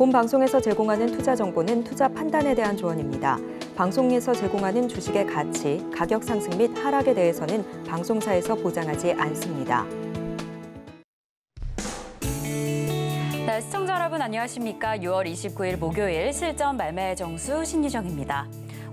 본 방송에서 제공하는 투자 정보는 투자 판단에 대한 조언입니다. 방송에서 제공하는 주식의 가치, 가격 상승 및 하락에 대해서는 방송사에서 보장하지 않습니다. 네, 시청자 여러분 안녕하십니까? 6월 29일 목요일 실전 말매 정수 신유정입니다.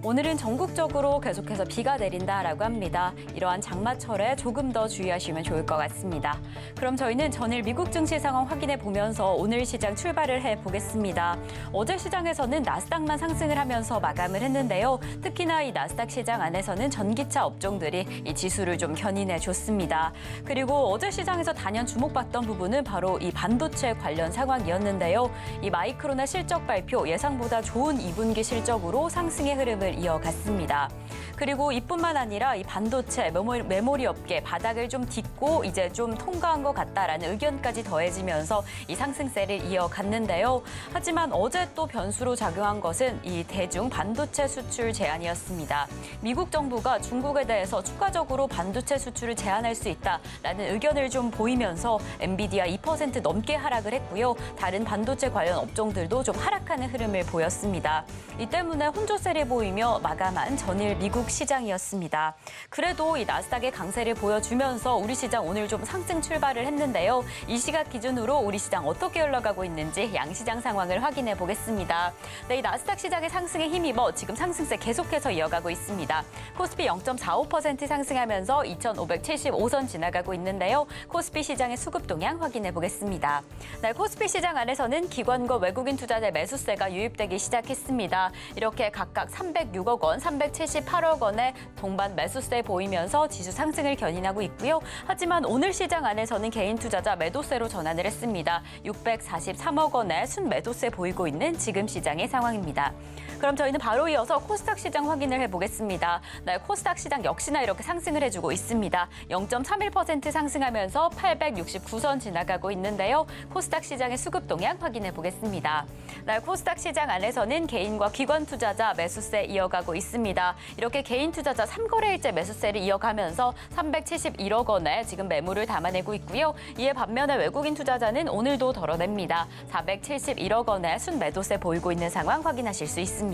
오늘은 전국적으로 계속해서 비가 내린다라고 합니다. 이러한 장마철에 조금 더 주의하시면 좋을 것 같습니다. 그럼 저희는 전일 미국 증시 상황 확인해 보면서 오늘 시장 출발을 해보겠습니다. 어제 시장에서는 나스닥만 상승을 하면서 마감을 했는데요. 특히나 이 나스닥 시장 안에서는 전기차 업종들이 이 지수를 좀 견인해 줬습니다. 그리고 어제 시장에서 단연 주목받던 부분은 바로 이 반도체 관련 상황이었는데요. 이 마이크론의 실적 발표 예상보다 좋은 2분기 실적으로 상승의 흐름을 이어갔습니다. 그리고 이뿐만 아니라 이 반도체, 메모리 업계 바닥을 좀 딛고 이제 좀 통과한 것 같다라는 의견까지 더해지면서 이 상승세를 이어갔는데요. 하지만 어제 또 변수로 작용한 것은 이 대중 반도체 수출 제한이었습니다. 미국 정부가 중국에 대해서 추가적으로 반도체 수출을 제한할 수 있다라는 의견을 좀 보이면서 엔비디아 2% 넘게 하락을 했고요. 다른 반도체 관련 업종들도 좀 하락하는 흐름을 보였습니다. 이 때문에 혼조세를 보이며 마감한 전일 미국 시장이었습니다. 그래도 이 나스닥의 강세를 보여주면서 우리 시장 오늘 좀 상승 출발을 했는데요. 이 시각 기준으로 우리 시장 어떻게 흘러가고 있는지 양시장 상황을 확인해 보겠습니다. 네, 이 나스닥 시장의 상승에 힘입어 지금 상승세 계속해서 이어가고 있습니다. 코스피 0.45% 상승하면서 2,575선 지나가고 있는데요. 코스피 시장의 수급 동향 확인해 보겠습니다. 네, 코스피 시장 안에서는 기관과 외국인 투자자 매수세가 유입되기 시작했습니다. 이렇게 각각 306억 원, 378억 원의 동반 매수세 보이면서 지수 상승을 견인하고 있고요. 하지만 오늘 시장 안에서는 개인 투자자 매도세로 전환을 했습니다. 643억 원의 순매도세 보이고 있는 지금 시장의 상황입니다. 그럼 저희는 바로 이어서 코스닥 시장 확인을 해보겠습니다. 네, 코스닥 시장 역시나 이렇게 상승을 해주고 있습니다. 0.31% 상승하면서 869선 지나가고 있는데요. 코스닥 시장의 수급 동향 확인해 보겠습니다. 네, 코스닥 시장 안에서는 개인과 기관 투자자 매수세 이어가고 있습니다. 이렇게 개인 투자자 3거래일째 매수세를 이어가면서 371억 원에 지금 매물을 담아내고 있고요. 이에 반면에 외국인 투자자는 오늘도 덜어냅니다. 471억 원의 순매도세 보이고 있는 상황 확인하실 수 있습니다.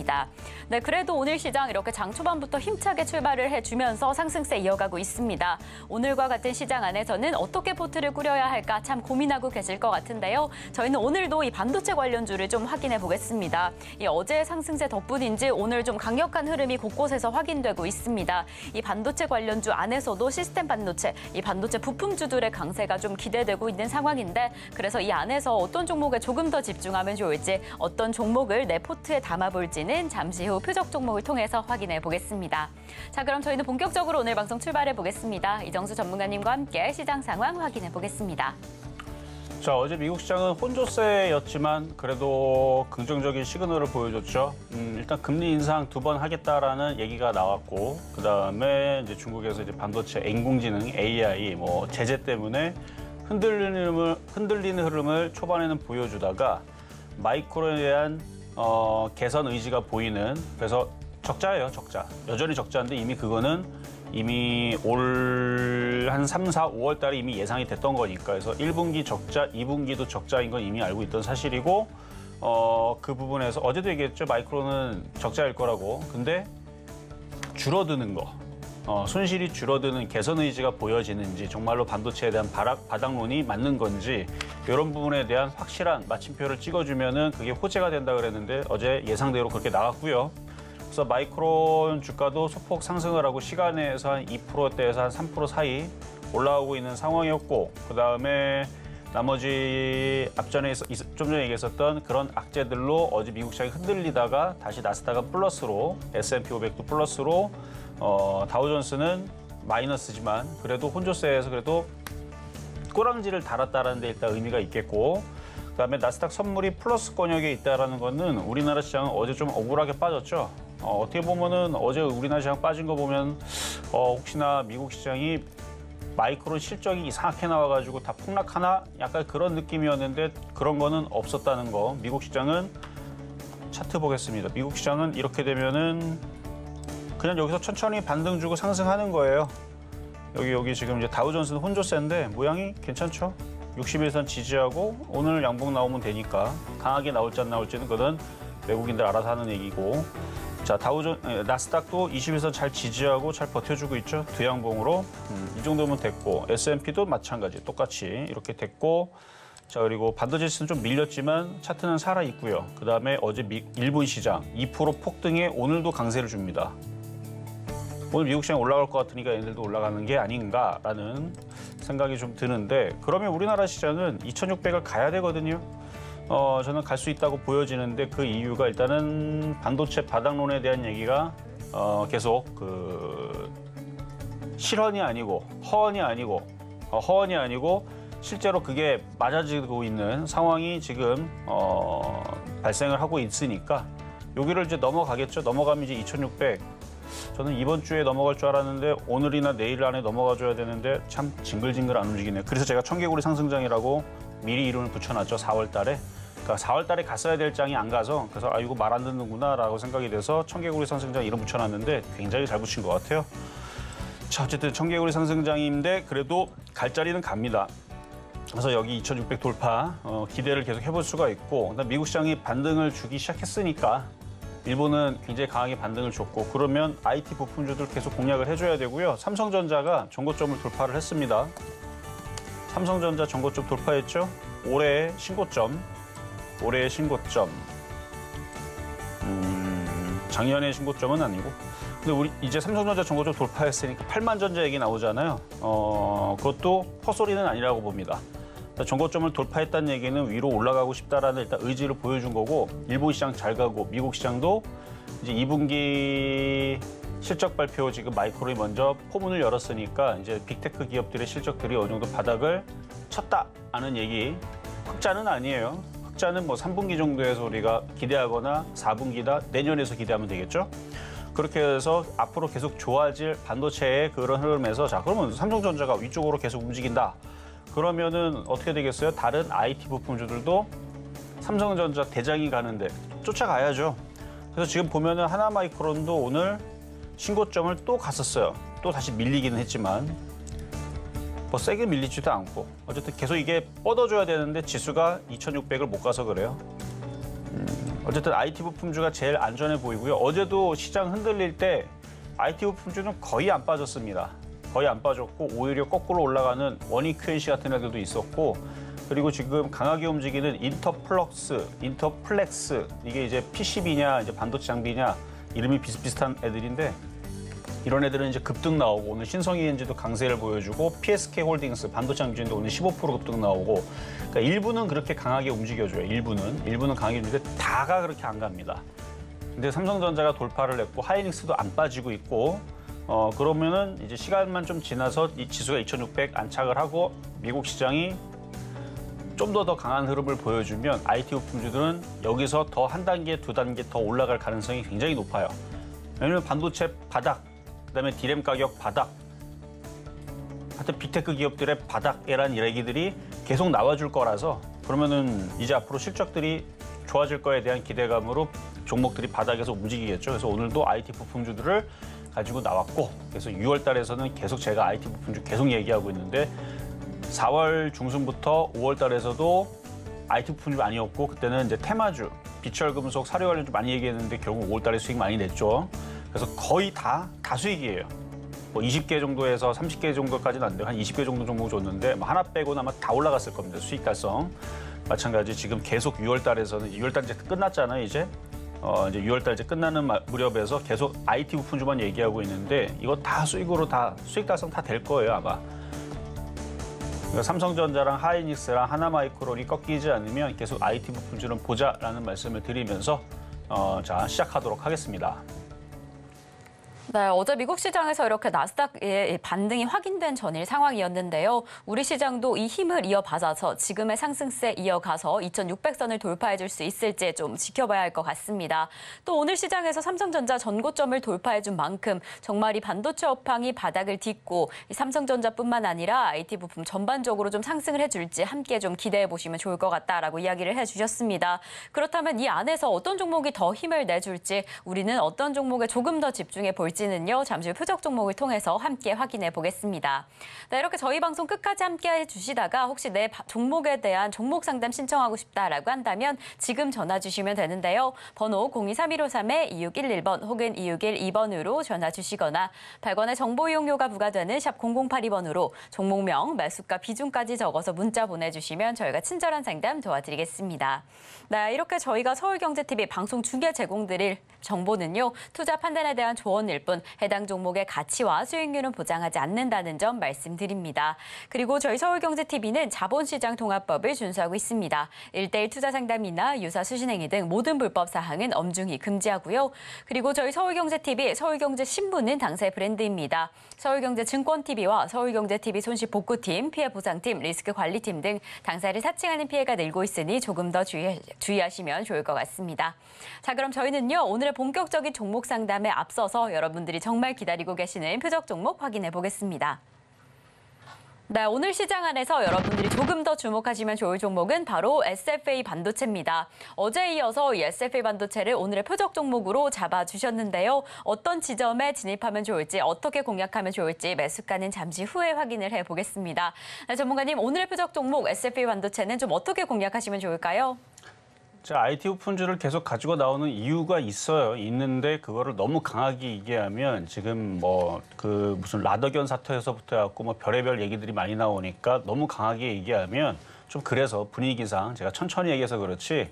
네, 그래도 오늘 시장 이렇게 장 초반부터 힘차게 출발을 해주면서 상승세 이어가고 있습니다. 오늘과 같은 시장 안에서는 어떻게 포트를 꾸려야 할까 참 고민하고 계실 것 같은데요. 저희는 오늘도 이 반도체 관련주를 좀 확인해 보겠습니다. 이 어제의 상승세 덕분인지 오늘 좀 강력한 흐름이 곳곳에서 확인되고 있습니다. 이 반도체 관련주 안에서도 시스템 반도체, 이 반도체 부품주들의 강세가 좀 기대되고 있는 상황인데 그래서 이 안에서 어떤 종목에 조금 더 집중하면 좋을지 어떤 종목을 내 포트에 담아볼지는 잠시 후 표적 종목을 통해서 확인해 보겠습니다. 자, 그럼 저희는 본격적으로 오늘 방송 출발해 보겠습니다. 이정수 전문가님과 함께 시장 상황 확인해 보겠습니다. 자, 어제 미국 시장은 혼조세였지만 그래도 긍정적인 시그널을 보여줬죠. 일단 금리 인상 2번 하겠다라는 얘기가 나왔고, 그다음에 이제 중국에서 이제 반도체, 인공지능, AI, 제재 때문에 흔들리는 흐름을 초반에는 보여주다가 마이크론에 대한 개선 의지가 보이는, 그래서 적자예요, 적자. 여전히 적자인데 이미 그거는 올 한 3, 4, 5월 달에 이미 예상이 됐던 거니까. 그래서 1분기 적자, 2분기도 적자인 건 이미 알고 있던 사실이고, 그 부분에서 어제도 얘기했죠. 마이크론은 적자일 거라고. 근데 줄어드는 거, 손실이 줄어드는 개선 의지가 보여지는지, 정말로 반도체에 대한 바닥론이 맞는 건지, 이런 부분에 대한 확실한 마침표를 찍어주면은 그게 호재가 된다 그랬는데 어제 예상대로 그렇게 나갔고요. 그래서 마이크론 주가도 소폭 상승을 하고 시간에서 한 2%대에서 한 3% 사이 올라오고 있는 상황이었고, 그다음에 나머지 앞전에 좀 전에 얘기했었던 그런 악재들로 어제 미국 시장이 흔들리다가 다시 나스닥은 플러스로, S&P 500도 플러스로, 다우존스는 마이너스지만 그래도 혼조세에서 그래도 꼬랑지를 달았다는 데 일단 의미가 있겠고, 그다음에 나스닥 선물이 플러스 권역에 있다는 거는 우리나라 시장은 어제 좀 억울하게 빠졌죠. 어떻게 보면은 어제 우리나라 시장 빠진 거 보면 혹시나 미국 시장이 마이크론 실적이 이상하게 나와가지고 다 폭락하나? 약간 그런 느낌이었는데 그런 거는 없었다는 거. 미국 시장은 차트 보겠습니다. 미국 시장은 이렇게 되면은 그냥 여기서 천천히 반등 주고 상승하는 거예요. 여기 지금 이제 다우존스는 혼조세인데 모양이 괜찮죠? 60일선 지지하고 오늘 양봉 나오면 되니까 강하게 나올지 안 나올지는 그건 외국인들 알아서 하는 얘기고. 자, 나스닥도 20일선 잘 지지하고 잘 버텨주고 있죠. 두 양봉으로. 이 정도면 됐고, S&P도 마찬가지 똑같이 이렇게 됐고, 자, 그리고 반도체 지수는 좀 밀렸지만 차트는 살아있고요. 그다음에 어제 일본 시장 2% 폭등에 오늘도 강세를 줍니다. 오늘 미국 시장 올라갈 것 같으니까 얘네들도 올라가는 게 아닌가라는 생각이 좀 드는데, 그러면 우리나라 시장은 2600을 가야 되거든요. 저는 갈 수 있다고 보여지는데 그 이유가 일단은 반도체 바닥론에 대한 얘기가 계속 실언이 아니고 허언이 아니고 실제로 그게 맞아지고 있는 상황이 지금 발생을 하고 있으니까 여기를 이제 넘어가겠죠. 넘어가면 이제 2600. 저는 이번 주에 넘어갈 줄 알았는데 오늘이나 내일 안에 넘어가줘야 되는데 참 징글징글 안 움직이네요. 그래서 제가 청개구리 상승장이라고 미리 이름을 붙여놨죠. 4월 달에. 그러니까 4월 달에 갔어야 될 장이 안 가서 그래서 아 이거 말 안 듣는구나라고 생각이 돼서 청개구리 상승장 이름 붙여놨는데 굉장히 잘 붙인 것 같아요. 자, 어쨌든 청개구리 상승장인데 그래도 갈 자리는 갑니다. 그래서 여기 2600 돌파 기대를 계속 해볼 수가 있고, 그다음 미국 시장이 반등을 주기 시작했으니까 일본은 굉장히 강하게 반등을 줬고, 그러면 IT 부품주들 계속 공략을 해줘야 되고요. 삼성전자가 전고점을 돌파를 했습니다. 삼성전자 전고점 돌파했죠. 올해의 신고점. 작년의 신고점은 아니고. 근데 우리 이제 삼성전자 전고점 돌파했으니까 8만 전자 얘기 나오잖아요. 그것도 헛소리는 아니라고 봅니다. 전고점을 돌파했다는 얘기는 위로 올라가고 싶다라는 일단 의지를 보여준 거고, 일본 시장 잘 가고 미국 시장도 이제 2분기 실적 발표 지금 마이크론이 먼저 포문을 열었으니까 이제 빅테크 기업들의 실적들이 어느 정도 바닥을 쳤다라는 얘기. 흑자는 아니에요. 흑자는 뭐 3분기 정도에서 우리가 기대하거나 4분기다 내년에서 기대하면 되겠죠. 그렇게 해서 앞으로 계속 좋아질 반도체의 그런 흐름에서, 자, 그러면 삼성전자가 위쪽으로 계속 움직인다. 그러면은 어떻게 되겠어요? 다른 IT 부품주들도 삼성전자 대장이 가는데 쫓아가야죠. 그래서 지금 보면은 하나마이크론도 오늘 신고점을 또 갔었어요. 또 다시 밀리기는 했지만 뭐 세게 밀리지도 않고 어쨌든 계속 이게 뻗어줘야 되는데 지수가 2600을 못 가서 그래요. 어쨌든 IT 부품주가 제일 안전해 보이고요. 어제도 시장 흔들릴 때 IT 부품주는 거의 안 빠졌습니다. 거의 안 빠졌고 오히려 거꾸로 올라가는 원익 QNC 같은 애들도 있었고, 그리고 지금 강하게 움직이는 인터플렉스 이게 이제 PCB냐 이제 반도체 장비냐 이름이 비슷비슷한 애들인데, 이런 애들은 이제 급등 나오고 오늘 신성이엔지도 강세를 보여주고 PSK홀딩스 반도체 장비인데 오늘 15% 급등 나오고, 그러니까 일부는 그렇게 강하게 움직여줘요. 일부는 강하게 움직이는데 다가 그렇게 안 갑니다. 근데 삼성전자가 돌파를 했고 하이닉스도 안 빠지고 있고, 그러면은 이제 시간만 좀 지나서 이 지수가 2600 안착을 하고 미국 시장이 좀 더 강한 흐름을 보여주면 IT 부품주들은 여기서 더 한 단계, 두 단계 더 올라갈 가능성이 굉장히 높아요. 왜냐면 반도체 바닥, 그다음에 디램 가격 바닥, 하여튼 빅테크 기업들의 바닥이라는 얘기들이 계속 나와줄 거라서, 그러면은 이제 앞으로 실적들이 좋아질 거에 대한 기대감으로 종목들이 바닥에서 움직이겠죠. 그래서 오늘도 IT 부품주들을 가지고 나왔고, 그래서 6월 달에서는 계속 제가 IT 부품주 계속 얘기하고 있는데 4월 중순부터 5월 달에서도 IT 부품주 아니었고, 그때는 이제 테마주, 비철금속, 사료 관련주 많이 얘기했는데 결국 5월 달에 수익 많이 냈죠. 그래서 거의 다 수익이에요. 뭐 20개 정도에서 30개 정도까지는 안 돼요. 한 20개 정도 종목 줬는데 뭐 하나 빼고는 아마 다 올라갔을 겁니다. 수익 달성. 마찬가지 지금 계속 6월 달에서는 6월 달 이제 끝났잖아요, 이제. 이제 6월 달 이제 끝나는 무렵에서 계속 IT 부품주만 얘기하고 있는데 이거 다 수익으로 다 수익 달성 다 될 거예요, 아마. 그러니까 삼성전자랑 하이닉스랑 하나마이크론이 꺾이지 않으면 계속 IT 부품주는 보자라는 말씀을 드리면서 자, 시작하도록 하겠습니다. 네, 어제 미국 시장에서 이렇게 나스닥의 반등이 확인된 전일 상황이었는데요. 우리 시장도 이 힘을 이어받아서 지금의 상승세 이어가서 2600선을 돌파해 줄 수 있을지 좀 지켜봐야 할 것 같습니다. 또 오늘 시장에서 삼성전자 전고점을 돌파해 준 만큼 정말 이 반도체 업황이 바닥을 딛고 이 삼성전자뿐만 아니라 IT 부품 전반적으로 좀 상승을 해줄지 함께 좀 기대해 보시면 좋을 것 같다라고 이야기를 해주셨습니다. 그렇다면 이 안에서 어떤 종목이 더 힘을 내줄지, 우리는 어떤 종목에 조금 더 집중해 볼지 될지는요. 잠시 후 표적 종목을 통해서 함께 확인해 보겠습니다. 네, 이렇게 저희 방송 끝까지 함께 해주시다가 혹시 내 종목에 대한 종목 상담 신청하고 싶다라고 한다면 지금 전화 주시면 되는데요. 번호 023153-2611번 혹은 2612번으로 전화 주시거나 100원의 정보 이용료가 부과되는 샵 0082번으로 종목명, 매수가, 비중까지 적어서 문자 보내주시면 저희가 친절한 상담 도와드리겠습니다. 네, 이렇게 저희가 서울경제TV 방송 중에 제공드릴 정보는요. 투자 판단에 대한 조언일 뿐 해당 종목의 가치와 수익률은 보장하지 않는다는 점 말씀드립니다. 그리고 저희 서울경제TV는 자본시장통합법을 준수하고 있습니다. 1:1 투자 상담이나 유사 수신행위 등 모든 불법 사항은 엄중히 금지하고요. 그리고 저희 서울경제TV, 서울경제신문은 당사의 브랜드입니다. 서울경제증권TV와 서울경제TV 손실복구팀, 피해보상팀, 리스크관리팀 등 당사를 사칭하는 피해가 늘고 있으니 조금 더 주의하시면 좋을 것 같습니다. 자, 그럼 저희는요. 오늘의 본격적인 종목 상담에 앞서서 여러분들이 정말 기다리고 계시는 표적 종목 확인해 보겠습니다. 네, 오늘 시장 안에서 여러분들이 조금 더 주목하시면 좋을 종목은 바로 SFA 반도체입니다. 어제에 이어서 이 SFA 반도체를 오늘의 표적 종목으로 잡아주셨는데요. 어떤 지점에 진입하면 좋을지, 어떻게 공략하면 좋을지 매수가는 잠시 후에 확인을 해보겠습니다. 네, 전문가님, 오늘의 표적 종목 SFA 반도체는 좀 어떻게 공략하시면 좋을까요? 자, IT 부품주를 계속 가지고 나오는 이유가 있어요. 있는데 그거를 너무 강하게 얘기하면 지금 뭐 그 무슨 라더견 사태에서부터 해갖고 뭐 별의별 얘기들이 많이 나오니까 너무 강하게 얘기하면 좀 그래서 분위기상 제가 천천히 얘기해서 그렇지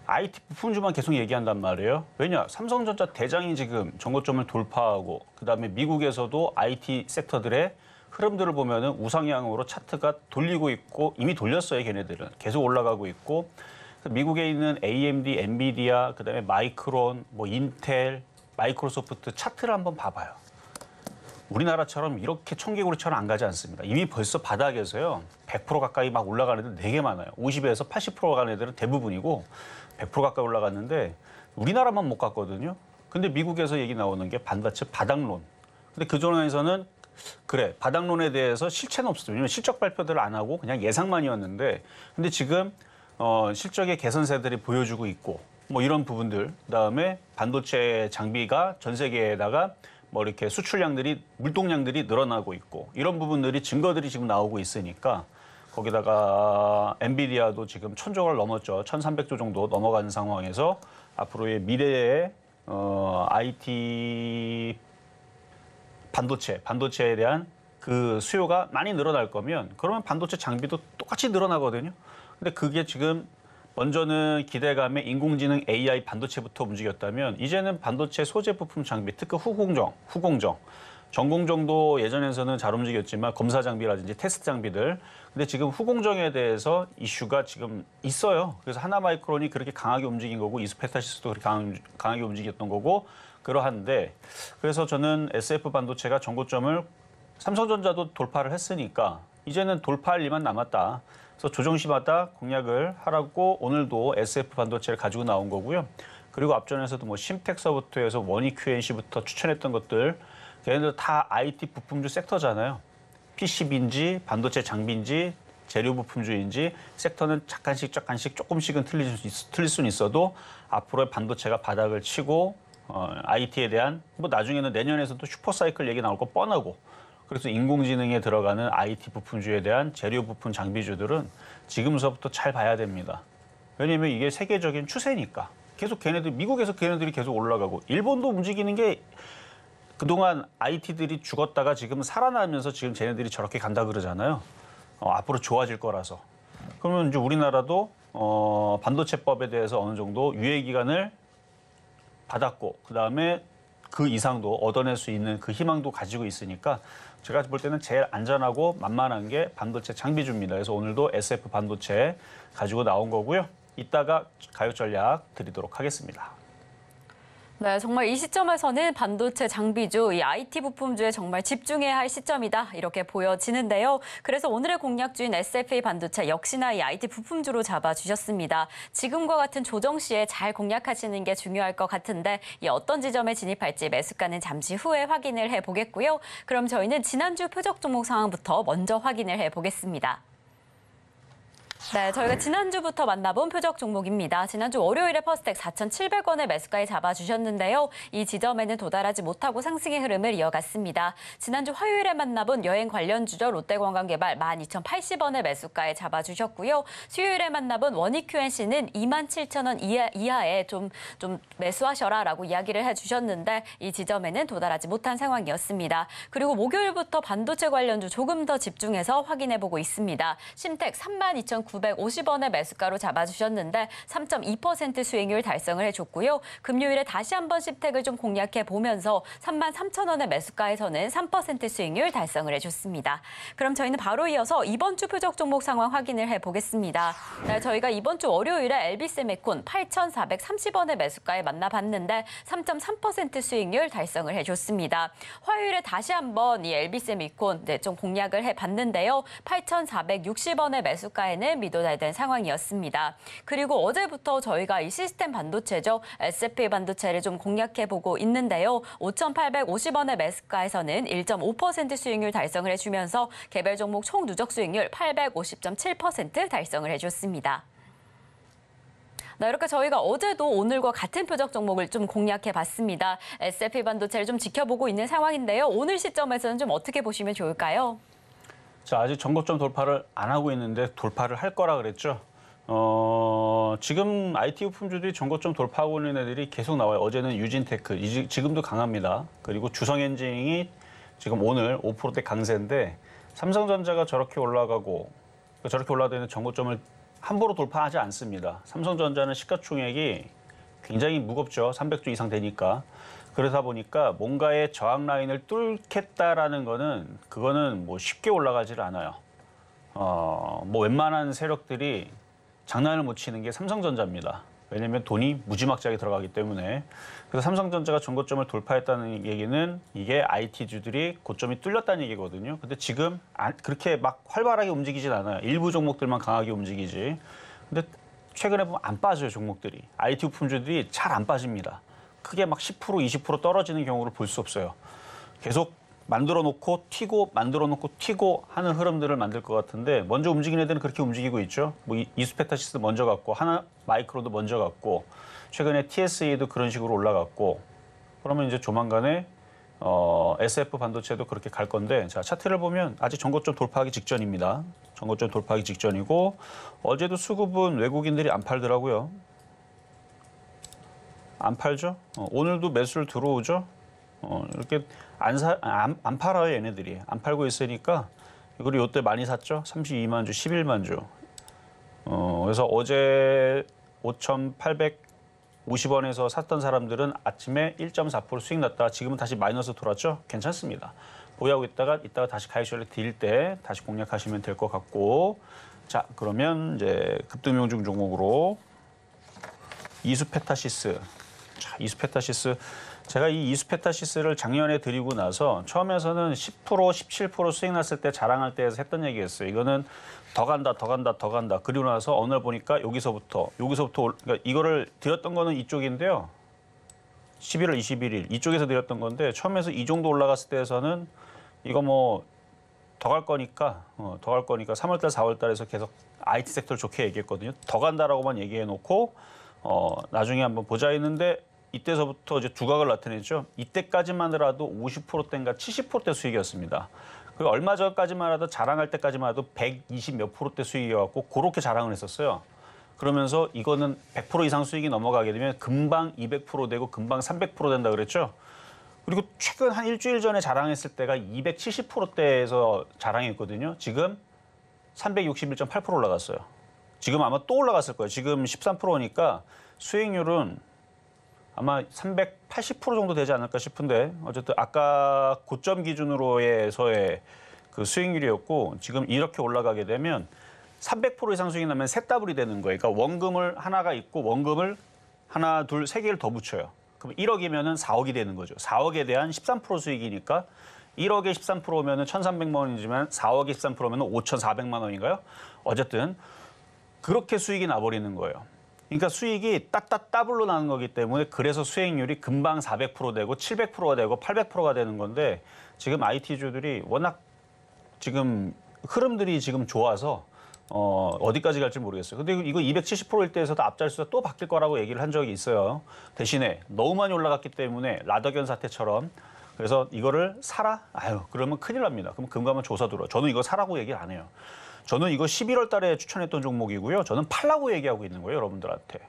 IT 부품주만 계속 얘기한단 말이에요. 왜냐? 삼성전자 대장이 지금 전고점을 돌파하고 그다음에 미국에서도 IT 섹터들의 흐름들을 보면은 우상향으로 차트가 돌리고 있고 이미 돌렸어요. 걔네들은 계속 올라가고 있고. 미국에 있는 AMD, 엔비디아, 그다음에 마이크론, 뭐 인텔, 마이크로소프트 차트를 한번 봐봐요. 우리나라처럼 이렇게 청개구리처럼 안 가지 않습니다. 이미 벌써 바닥에서요. 100% 가까이 막 올라가는 애들 되게 많아요. 50에서 80% 가는 애들은 대부분이고 100% 가까이 올라갔는데 우리나라만 못 갔거든요. 근데 미국에서 얘기 나오는 게 반도체 바닥론. 근데 그 전에서는 그래, 바닥론에 대해서 실체는 없었어요. 왜냐면 실적 발표들을 안 하고 그냥 예상만이었는데 근데 지금 실적의 개선세들이 보여주고 있고 뭐 이런 부분들 그다음에 반도체 장비가 전 세계에다가 뭐 이렇게 수출량들이 물동량들이 늘어나고 있고 이런 부분들이 증거들이 지금 나오고 있으니까 거기다가 엔비디아도 지금 1,000조를 넘었죠. 1,300조 정도 넘어가는 상황에서 앞으로의 미래의 IT 반도체에 대한 그 수요가 많이 늘어날 거면 그러면 반도체 장비도 똑같이 늘어나거든요. 근데 그게 지금 먼저는 기대감에 인공지능 AI 반도체부터 움직였다면 이제는 반도체 소재 부품 장비, 특히 후공정. 전공정도 예전에서는 잘 움직였지만 검사 장비라든지 테스트 장비들. 근데 지금 후공정에 대해서 이슈가 지금 있어요. 그래서 하나마이크론이 그렇게 강하게 움직인 거고 이스페타시스도 그렇게 강하게 움직였던 거고 그러한데 그래서 저는 SF 반도체가 전고점을 삼성전자도 돌파를 했으니까 이제는 돌파할 일만 남았다. 그래서 조정시마다 공략을 하라고 오늘도 SF 반도체를 가지고 나온 거고요. 그리고 앞전에서도 뭐 심텍서부터 해서 원익 QNC부터 추천했던 것들 걔네들 다 IT 부품주 섹터잖아요. PCB인지 반도체 장비인지 재료 부품주인지 섹터는 잠깐씩 조금씩은 틀릴 수는 있어도 앞으로의 반도체가 바닥을 치고 IT에 대한 뭐 나중에는 내년에서도 슈퍼사이클 얘기 나올 거 뻔하고 그래서 인공지능에 들어가는 IT 부품주에 대한 재료 부품 장비주들은 지금서부터 잘 봐야 됩니다. 왜냐하면 이게 세계적인 추세니까. 계속 미국에서 걔네들이 계속 올라가고 일본도 움직이는 게 그동안 IT들이 죽었다가 지금 살아나면서 지금 쟤네들이 저렇게 간다 그러잖아요. 앞으로 좋아질 거라서. 그러면 이제 우리나라도 반도체법에 대해서 어느 정도 유예 기간을 받았고 그다음에 그 이상도 얻어낼 수 있는 그 희망도 가지고 있으니까 제가 볼 때는 제일 안전하고 만만한 게 반도체 장비주입니다. 그래서 오늘도 SF 반도체 가지고 나온 거고요. 이따가 가격 전략 드리도록 하겠습니다. 네, 정말 이 시점에서는 반도체 장비주, 이 IT 부품주에 정말 집중해야 할 시점이다 이렇게 보여지는데요. 그래서 오늘의 공략주인 SFA 반도체 역시나 이 IT 부품주로 잡아주셨습니다. 지금과 같은 조정 시에 잘 공략하시는 게 중요할 것 같은데 이 어떤 지점에 진입할지 매수가는 잠시 후에 확인을 해보겠고요. 그럼 저희는 지난주 표적 종목 상황부터 먼저 확인을 해보겠습니다. 네, 저희가 지난주부터 만나본 표적 종목입니다. 지난주 월요일에 퍼스텍 4,700원의 매수가에 잡아주셨는데요. 이 지점에는 도달하지 못하고 상승의 흐름을 이어갔습니다. 지난주 화요일에 만나본 여행 관련주죠. 롯데관광개발 12,080원의 매수가에 잡아주셨고요. 수요일에 만나본 원익QNC는 27,000원 이하에 좀 매수하셔라라고 이야기를 해주셨는데 이 지점에는 도달하지 못한 상황이었습니다. 그리고 목요일부터 반도체 관련주 조금 더 집중해서 확인해보고 있습니다. 심텍 32,950원의 매수가로 잡아주셨는데 3.2% 수익률 달성을 해줬고요. 금요일에 다시 한번 심텍을 좀 공략해 보면서 33,000원의 매수가에서는 3% 수익률 달성을 해줬습니다. 그럼 저희는 바로 이어서 이번 주 표적 종목 상황 확인을 해보겠습니다. 네, 저희가 이번 주 월요일에 LB세미콘 8,430원의 매수가에 만나봤는데 3.3% 수익률 달성을 해줬습니다. 화요일에 다시 한번 이 LB세미콘 좀 공략을 해봤는데요. 8,460원의 매수가에는 미도달된 상황이었습니다. 그리고 어제부터 저희가 이 시스템 반도체죠. SFA 반도체를 좀 공략해보고 있는데요. 5,850원의 매수가에서는 1.5% 수익률 달성을 해주면서 개별 종목 총 누적 수익률 850.7% 달성을 해줬습니다. 네, 이렇게 저희가 어제도 오늘과 같은 표적 종목을 좀 공략해봤습니다. SFA 반도체를 좀 지켜보고 있는 상황인데요. 오늘 시점에서는 좀 어떻게 보시면 좋을까요? 자, 아직 전고점 돌파를 안 하고 있는데 돌파를 할 거라 그랬죠. 지금 IT 부품주들이 전고점 돌파하고 있는 애들이 계속 나와요. 어제는 유진테크, 지금도 강합니다. 그리고 주성엔징이 지금 오늘 5%대 강세인데 삼성전자가 저렇게 올라가고 저렇게 올라가는 전고점을 함부로 돌파하지 않습니다. 삼성전자는 시가총액이 굉장히 무겁죠. 300조 이상 되니까. 그러다 보니까 뭔가의 저항 라인을 뚫겠다라는 거는 그거는 뭐 쉽게 올라가질 않아요. 뭐 웬만한 세력들이 장난을 못 치는 게 삼성전자입니다. 왜냐하면 돈이 무지막지하게 들어가기 때문에. 그래서 삼성전자가 전고점을 돌파했다는 얘기는 이게 IT주들이 고점이 뚫렸다는 얘기거든요. 근데 지금 그렇게 막 활발하게 움직이진 않아요. 일부 종목들만 강하게 움직이지. 근데 최근에 보면 안 빠져요, 종목들이. IT 부품주들이 잘 안 빠집니다. 크게 막 10%, 20% 떨어지는 경우를 볼 수 없어요. 계속 만들어 놓고 튀고 만들어 놓고 튀고 하는 흐름들을 만들 것 같은데 먼저 움직이는 애들은 그렇게 움직이고 있죠. 뭐 이수페타시스도 먼저 갔고 하나 마이크로도 먼저 갔고 최근에 TSA도 그런 식으로 올라갔고 그러면 이제 조만간에 SF 반도체도 그렇게 갈 건데 자 차트를 보면 아직 전고점 돌파하기 직전입니다. 전고점 돌파하기 직전이고 어제도 수급은 외국인들이 안 팔더라고요. 안 팔죠? 오늘도 매수를 들어오죠? 이렇게 안 팔아요, 얘네들이. 안 팔고 있으니까 이걸 요때 많이 샀죠? 32만 주, 11만 주. 그래서 어제 5,850원에서 샀던 사람들은 아침에 1.4% 수익 났다. 지금은 다시 마이너스 돌았죠? 괜찮습니다. 보유하고 이따가 다시 가이쇼를 드릴 때 다시 공략하시면 될 것 같고 자, 그러면 이제 급등명중 종목으로 이수페타시스. 자, 이수페타시스. 제가 이 이수페타시스를 작년에 드리고 나서 처음에서는 10%, 17% 수익 났을 때 자랑할 때에서 했던 얘기였어요. 이거는 더 간다, 더 간다, 더 간다. 그리고 나서 어느 날 보니까 여기서부터 그러니까 이거를 드렸던 거는 이쪽인데요. 11월 21일 이쪽에서 드렸던 건데 처음에서 이 정도 올라갔을 때에서는 이거 뭐 더 갈 거니까 3월달, 4월달에서 계속 IT 섹터를 좋게 얘기했거든요. 더 간다라고만 얘기해 놓고 나중에 한번 보자 했는데 이때서부터 이제 두각을 나타냈죠. 이때까지만 하더라도 50%대인가 70%대 수익이었습니다. 그리고 얼마 전까지만 하도 자랑할 때까지만 해도 120 몇 %대 수익이었고 그렇게 자랑을 했었어요. 그러면서 이거는 100% 이상 수익이 넘어가게 되면 금방 200% 되고 금방 300% 된다 그랬죠. 그리고 최근 한 일주일 전에 자랑했을 때가 270%대에서 자랑했거든요. 지금 361.8% 올라갔어요. 지금 아마 또 올라갔을 거예요. 지금 13%니까 수익률은 아마 380% 정도 되지 않을까 싶은데 어쨌든 아까 고점 기준으로에서의 그 수익률이었고 지금 이렇게 올라가게 되면 300% 이상 수익이 나면 셋 더블이 되는 거예요. 그러니까 원금을 하나가 있고 원금을 하나, 둘, 세 개를 더 붙여요. 그럼 1억이면은 4억이 되는 거죠. 4억에 대한 13% 수익이니까 1억에 13%면은 1,300만 원이지만 4억에 13%면은 5,400만 원인가요? 어쨌든 그렇게 수익이 나버리는 거예요. 그러니까 수익이 딱딱 더블로 나는 거기 때문에 그래서 수익률이 금방 400% 되고 700%가 되고 800%가 되는 건데 지금 IT주들이 워낙 지금 흐름들이 지금 좋아서 어디까지 갈지 모르겠어요. 근데 이거 270%일 때에서도 앞자리수가 또 바뀔 거라고 얘기를 한 적이 있어요. 대신에 너무 많이 올라갔기 때문에 라더견 사태처럼 그래서 이거를 사라? 아유, 그러면 큰일 납니다. 그럼 금감원 조사 들어. 저는 이거 사라고 얘기를 안 해요. 저는 이거 11월 달에 추천했던 종목이고요. 저는 팔라고 얘기하고 있는 거예요, 여러분들한테.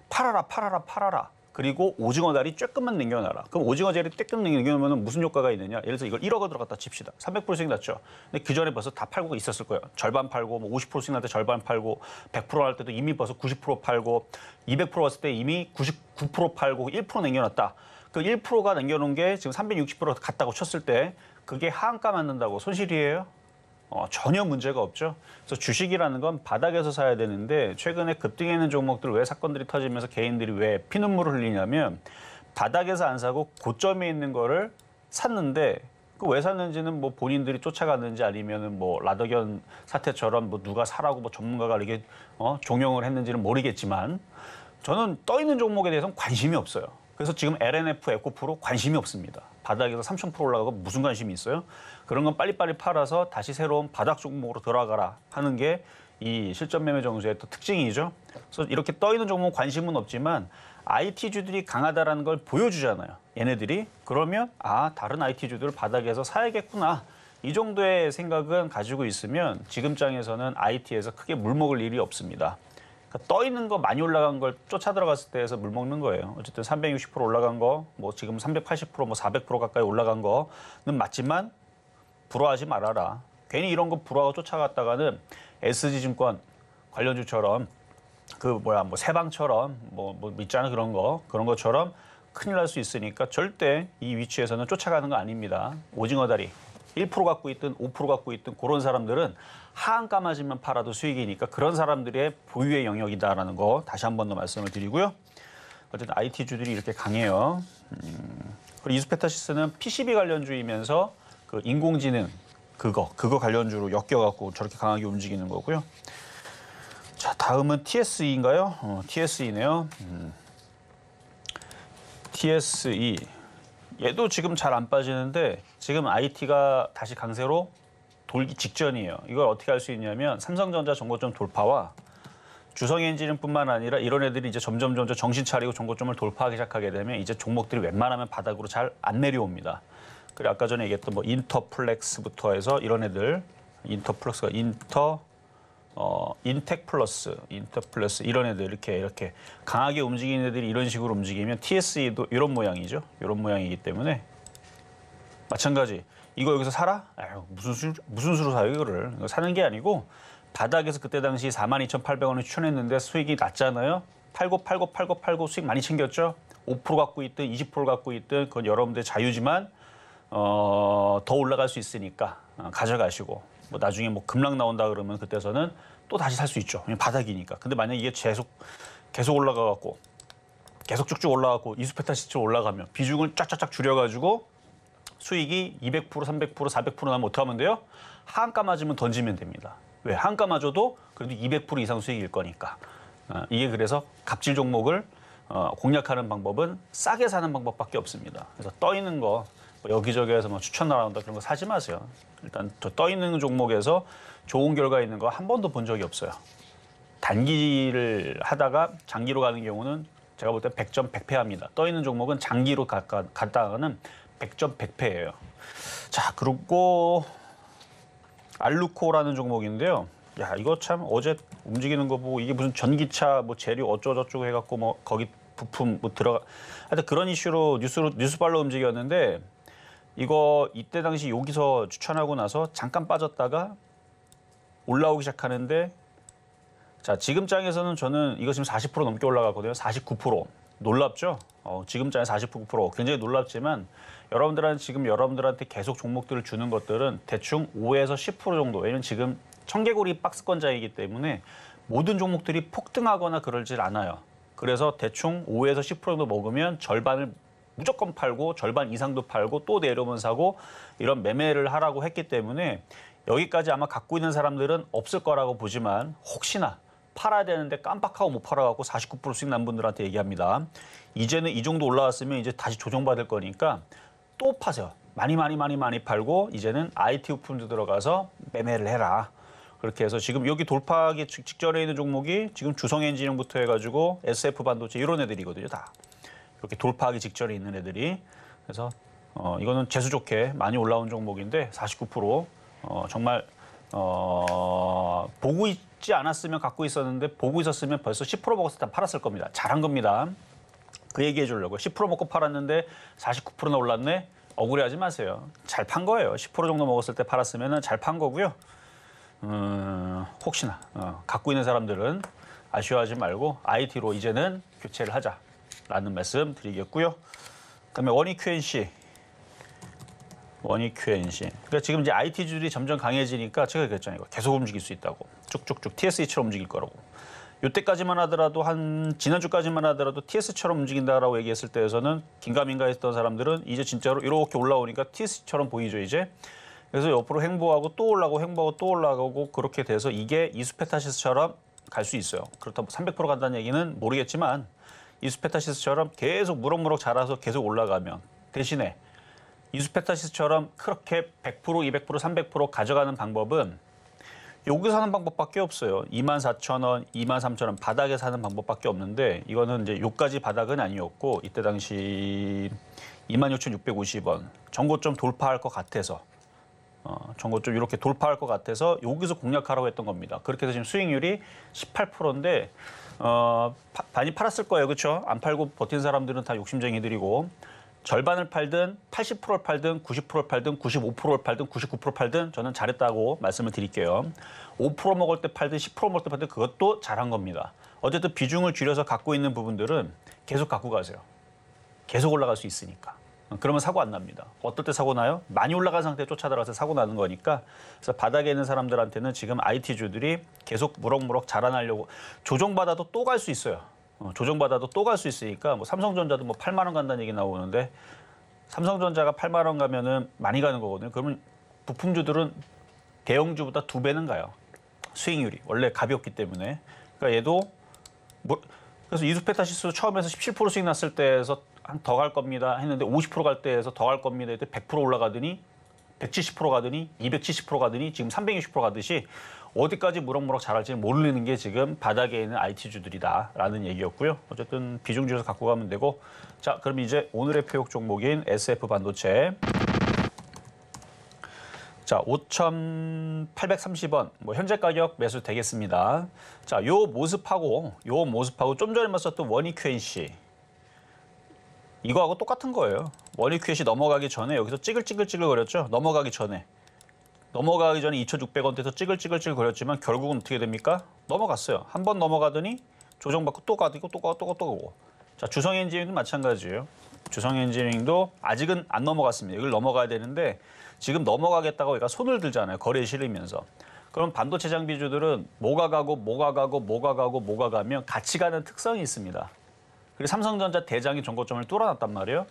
팔아라, 팔아라, 팔아라. 그리고 오징어 다리 조금만 남겨놔라. 그럼 오징어 다리 조금 남겨놓으면 무슨 효과가 있느냐? 예를 들어서 이걸 1억을 들어갔다 칩시다. 300%씩 났죠. 근데 그 전에 벌써 다 팔고 있었을 거예요. 절반 팔고, 뭐 50%씩 날 때 절반 팔고, 100% 할 때도 이미 벌써 90% 팔고, 200% 왔을 때 이미 99% 팔고, 1% 남겨놨다. 그 1%가 남겨놓은 게 지금 360% 갔다고 쳤을 때 그게 하한가 맞는다고 손실이에요? 전혀 문제가 없죠. 그래서 주식이라는 건 바닥에서 사야 되는데 최근에 급등해 있는 종목들 왜 사건들이 터지면서 개인들이 왜 피눈물을 흘리냐면 바닥에서 안 사고 고점에 있는 거를 샀는데 그 왜 샀는지는 뭐 본인들이 쫓아갔는지 아니면은 뭐 라더견 사태처럼 뭐 누가 사라고 뭐 전문가가 이렇게 종용을 했는지는 모르겠지만 저는 떠 있는 종목에 대해서는 관심이 없어요. 그래서 지금 LNF, 에코프로 관심이 없습니다. 바닥에서 3,000% 올라가고 무슨 관심이 있어요? 그런 건 빨리빨리 팔아서 다시 새로운 바닥 종목으로 돌아가라 하는 게 이 실전 매매 정수의 또 특징이죠. 그래서 이렇게 떠 있는 종목 관심은 없지만 IT주들이 강하다라는 걸 보여주잖아요. 얘네들이. 그러면 다른 IT주들 바닥에서 사야겠구나. 이 정도의 생각은 가지고 있으면 지금 장에서는 IT에서 크게 물먹을 일이 없습니다. 그러니까 떠 있는 거 많이 올라간 걸 쫓아 들어갔을 때에서 물 먹는 거예요. 어쨌든 360% 올라간 거, 뭐 지금 380%, 뭐 400% 가까이 올라간 거는 맞지만 불화하지 말아라. 괜히 이런 거 불화하고 쫓아갔다가는 SG증권 관련주처럼 뭐 세방처럼 뭐 있잖아 그런 것처럼 큰일 날 수 있으니까 절대 이 위치에서는 쫓아가는 거 아닙니다. 오징어 다리 1% 갖고 있든 5% 갖고 있든 그런 사람들은 하한가 맞으면 팔아도 수익이니까 그런 사람들의 보유의 영역이다라는 거 다시 한 번 더 말씀을 드리고요. 어쨌든 IT주들이 이렇게 강해요. 그리고 이수페타시스는 PCB 관련주이면서 그 인공지능 그거 관련주로 엮여갖고 저렇게 강하게 움직이는 거고요. 자, 다음은 TSE인가요? TSE네요. TSE. 얘도 지금 잘 안 빠지는데 지금 IT가 다시 강세로 돌기 직전이에요. 이걸 어떻게 할 수 있냐면 삼성전자 정고점 돌파와 주성엔지는뿐만 아니라 이런 애들이 이제 점점 정신 차리고 정고점을 돌파하기 시작하게 되면 이제 종목들이 웬만하면 바닥으로 잘 안 내려옵니다. 그리고 아까 전에 얘기했던 뭐 인터플렉스부터 해서 이런 애들 인터플렉스가 인텍플러스 이런 애들 이렇게 강하게 움직이는 애들이 이런 식으로 움직이면 TSE도 이런 모양이죠. 이런 모양이기 때문에 마찬가지. 이거 여기서 사라? 아유, 무슨 수로 사요 이거를? 이거 사는 게 아니고 바닥에서 그때 당시 42,800원을 추천했는데 수익이 낮잖아요. 팔고 수익 많이 챙겼죠. 5% 갖고 있든 20% 갖고 있든 그건 여러분들의 자유지만 더 올라갈 수 있으니까 가져가시고 뭐 나중에 뭐 급락 나온다 그러면 그때서는 또 다시 살 수 있죠. 바닥이니까. 근데 만약 이게 계속 올라가갖고 계속 쭉쭉 올라가고 이수페타시스 올라가면 비중을 쫙쫙쫙 줄여가지고 수익이 200%, 300%, 400% 나면 어떻게 하면 돼요? 하한가 맞으면 던지면 됩니다. 왜? 하한가 맞아도 그래도 200% 이상 수익일 거니까. 이게 그래서 갑질 종목을 공략하는 방법은 싸게 사는 방법밖에 없습니다. 그래서 떠 있는 거 뭐 여기저기에서 뭐 추천 나온다 그런 거 사지 마세요. 일단 저 떠 있는 종목에서 좋은 결과 있는 거 한 번도 본 적이 없어요. 단기를 하다가 장기로 가는 경우는 제가 볼 때 100점 100패합니다. 떠 있는 종목은 장기로 갔다가는 100점 100패예요. 자, 그리고 알루코라는 종목인데요. 야, 이거 참 어제 움직이는 거 보고 이게 무슨 전기차 뭐 재료 어쩌고저쩌고 해갖고 뭐 거기 부품 뭐 들어가 하여튼 그런 이슈로 뉴스발로 움직였는데 이거 이때 당시 여기서 추천하고 나서 잠깐 빠졌다가 올라오기 시작하는데 자, 지금 장에서는 저는 이거 지금 40% 넘게 올라갔거든요. 49%. 놀랍죠? 지금 장에 49% 굉장히 놀랍지만 여러분들한테 계속 종목들을 주는 것들은 대충 5에서 10% 정도. 왜냐면 지금 청개구리 박스권자이기 때문에 모든 종목들이 폭등하거나 그러질 않아요. 그래서 대충 5에서 10% 정도 먹으면 절반을 무조건 팔고 절반 이상도 팔고 또 내려오면 사고 이런 매매를 하라고 했기 때문에 여기까지 아마 갖고 있는 사람들은 없을 거라고 보지만 혹시나 팔아야 되는데 깜빡하고 못 팔아갖고 49% 수익 난 분들한테 얘기합니다. 이제는 이 정도 올라왔으면 이제 다시 조정받을 거니까 또 파세요. 많이 팔고 이제는 IT 펀드 들어가서 매매를 해라. 그렇게 해서 지금 여기 돌파하기 직전에 있는 종목이 지금 주성엔지니어부터 해가지고 SF 반도체 이런 애들이거든요. 다 이렇게 돌파하기 직전에 있는 애들이. 그래서 이거는 재수 좋게 많이 올라온 종목인데 49% 정말 보고 있지 않았으면 갖고 있었는데 보고 있었으면 벌써 10% 먹었을 때 팔았을 겁니다. 잘한 겁니다. 그 얘기해 주려고. 10% 먹고 팔았는데 49%나 올랐네. 억울해하지 마세요. 잘 판 거예요. 10% 정도 먹었을 때 팔았으면 잘 판 거고요. 혹시나 갖고 있는 사람들은 아쉬워하지 말고 IT로 이제는 교체를 하자라는 말씀 드리겠고요. 그다음에 원익QNC. 그러니까 지금 이제 IT주들이 점점 강해지니까 제가 그랬잖아요. 이거 계속 움직일 수 있다고. 쭉쭉쭉 TSE처럼 움직일 거라고. 이때까지만 하더라도 지난주까지만 하더라도 TS처럼 움직인다라고 얘기했을 때에서는 긴가민가했던 사람들은 이제 진짜로 이렇게 올라오니까 TS처럼 보이죠 이제. 그래서 옆으로 횡보하고 또 올라가고 횡보하고 또 올라가고 그렇게 돼서 이게 이수페타시스처럼 갈 수 있어요. 그렇다고 300% 간다는 얘기는 모르겠지만 이수페타시스처럼 계속 무럭무럭 자라서 계속 올라가면 대신에 이수페타시스처럼 그렇게 100%, 200%, 300% 가져가는 방법은 여기서 사는 방법밖에 없어요. 24,000원, 23,000원 바닥에 사는 방법밖에 없는데 이거는 이제 요까지 바닥은 아니었고 이때 당시 26,650원 전고점 돌파할 것 같아서 전고점 이렇게 돌파할 것 같아서 여기서 공략하라고 했던 겁니다. 그렇게 해서 지금 수익률이 18%인데 많이 팔았을 거예요. 그렇죠? 안 팔고 버틴 사람들은 다 욕심쟁이들이고 절반을 팔든 80%를 팔든 90%를 팔든 95%를 팔든 99%를 팔든 저는 잘했다고 말씀을 드릴게요. 5% 먹을 때 팔든 10% 먹을 때 팔든 그것도 잘한 겁니다. 어쨌든 비중을 줄여서 갖고 있는 부분들은 계속 갖고 가세요. 계속 올라갈 수 있으니까. 그러면 사고 안 납니다. 어떨 때 사고 나요? 많이 올라간 상태에 쫓아들어가서 사고 나는 거니까. 그래서 바닥에 있는 사람들한테는 지금 IT주들이 계속 무럭무럭 자라나려고 조정받아도 또 갈 수 있어요. 조정받아도 또 갈 수 있으니까 뭐 삼성전자도 뭐 8만 원 간다는 얘기 나오는데 삼성전자가 8만 원 가면은 많이 가는 거거든요. 그러면 부품주들은 대형주보다 2배는 가요. 수익률이 원래 가볍기 때문에. 그러니까 얘도 그래서 이수페타시스 처음에서 17% 수익 났을 때에서 한 더 갈 겁니다 했는데 50% 갈 때에서 더 갈 겁니다 했는데 100% 올라가더니 170% 가더니 270% 가더니 지금 360% 가듯이 어디까지 무럭무럭 자랄지는 모르는 게 지금 바닥에 있는 IT주들이다라는 얘기였고요. 어쨌든 비중 줄여서 갖고 가면 되고. 자, 그럼 이제 오늘의 표역 종목인 SF 반도체. 자, 5,830원. 뭐 현재 가격 매수 되겠습니다. 자, 요 모습하고 좀 전에 봤었던 원익QNC. 이거하고 똑같은 거예요. 원익QNC 넘어가기 전에 여기서 찌글찌글 거렸죠. 넘어가기 전에 2,600원대에서 찌글찌글 거렸지만 결국은 어떻게 됩니까? 넘어갔어요. 한 번 넘어가더니 조정받고 또 가고 또 가고. 자, 주성엔지니어링도 마찬가지예요. 주성엔지니어링도 아직은 안 넘어갔습니다. 이걸 넘어가야 되는데 지금 넘어가겠다고 얘가 손을 들잖아요. 거래에 실으면서. 그럼 반도체 장비주들은 뭐가 가면 같이 가는 특성이 있습니다. 그리고 삼성전자 대장이 전고점을 뚫어놨단 말이에요.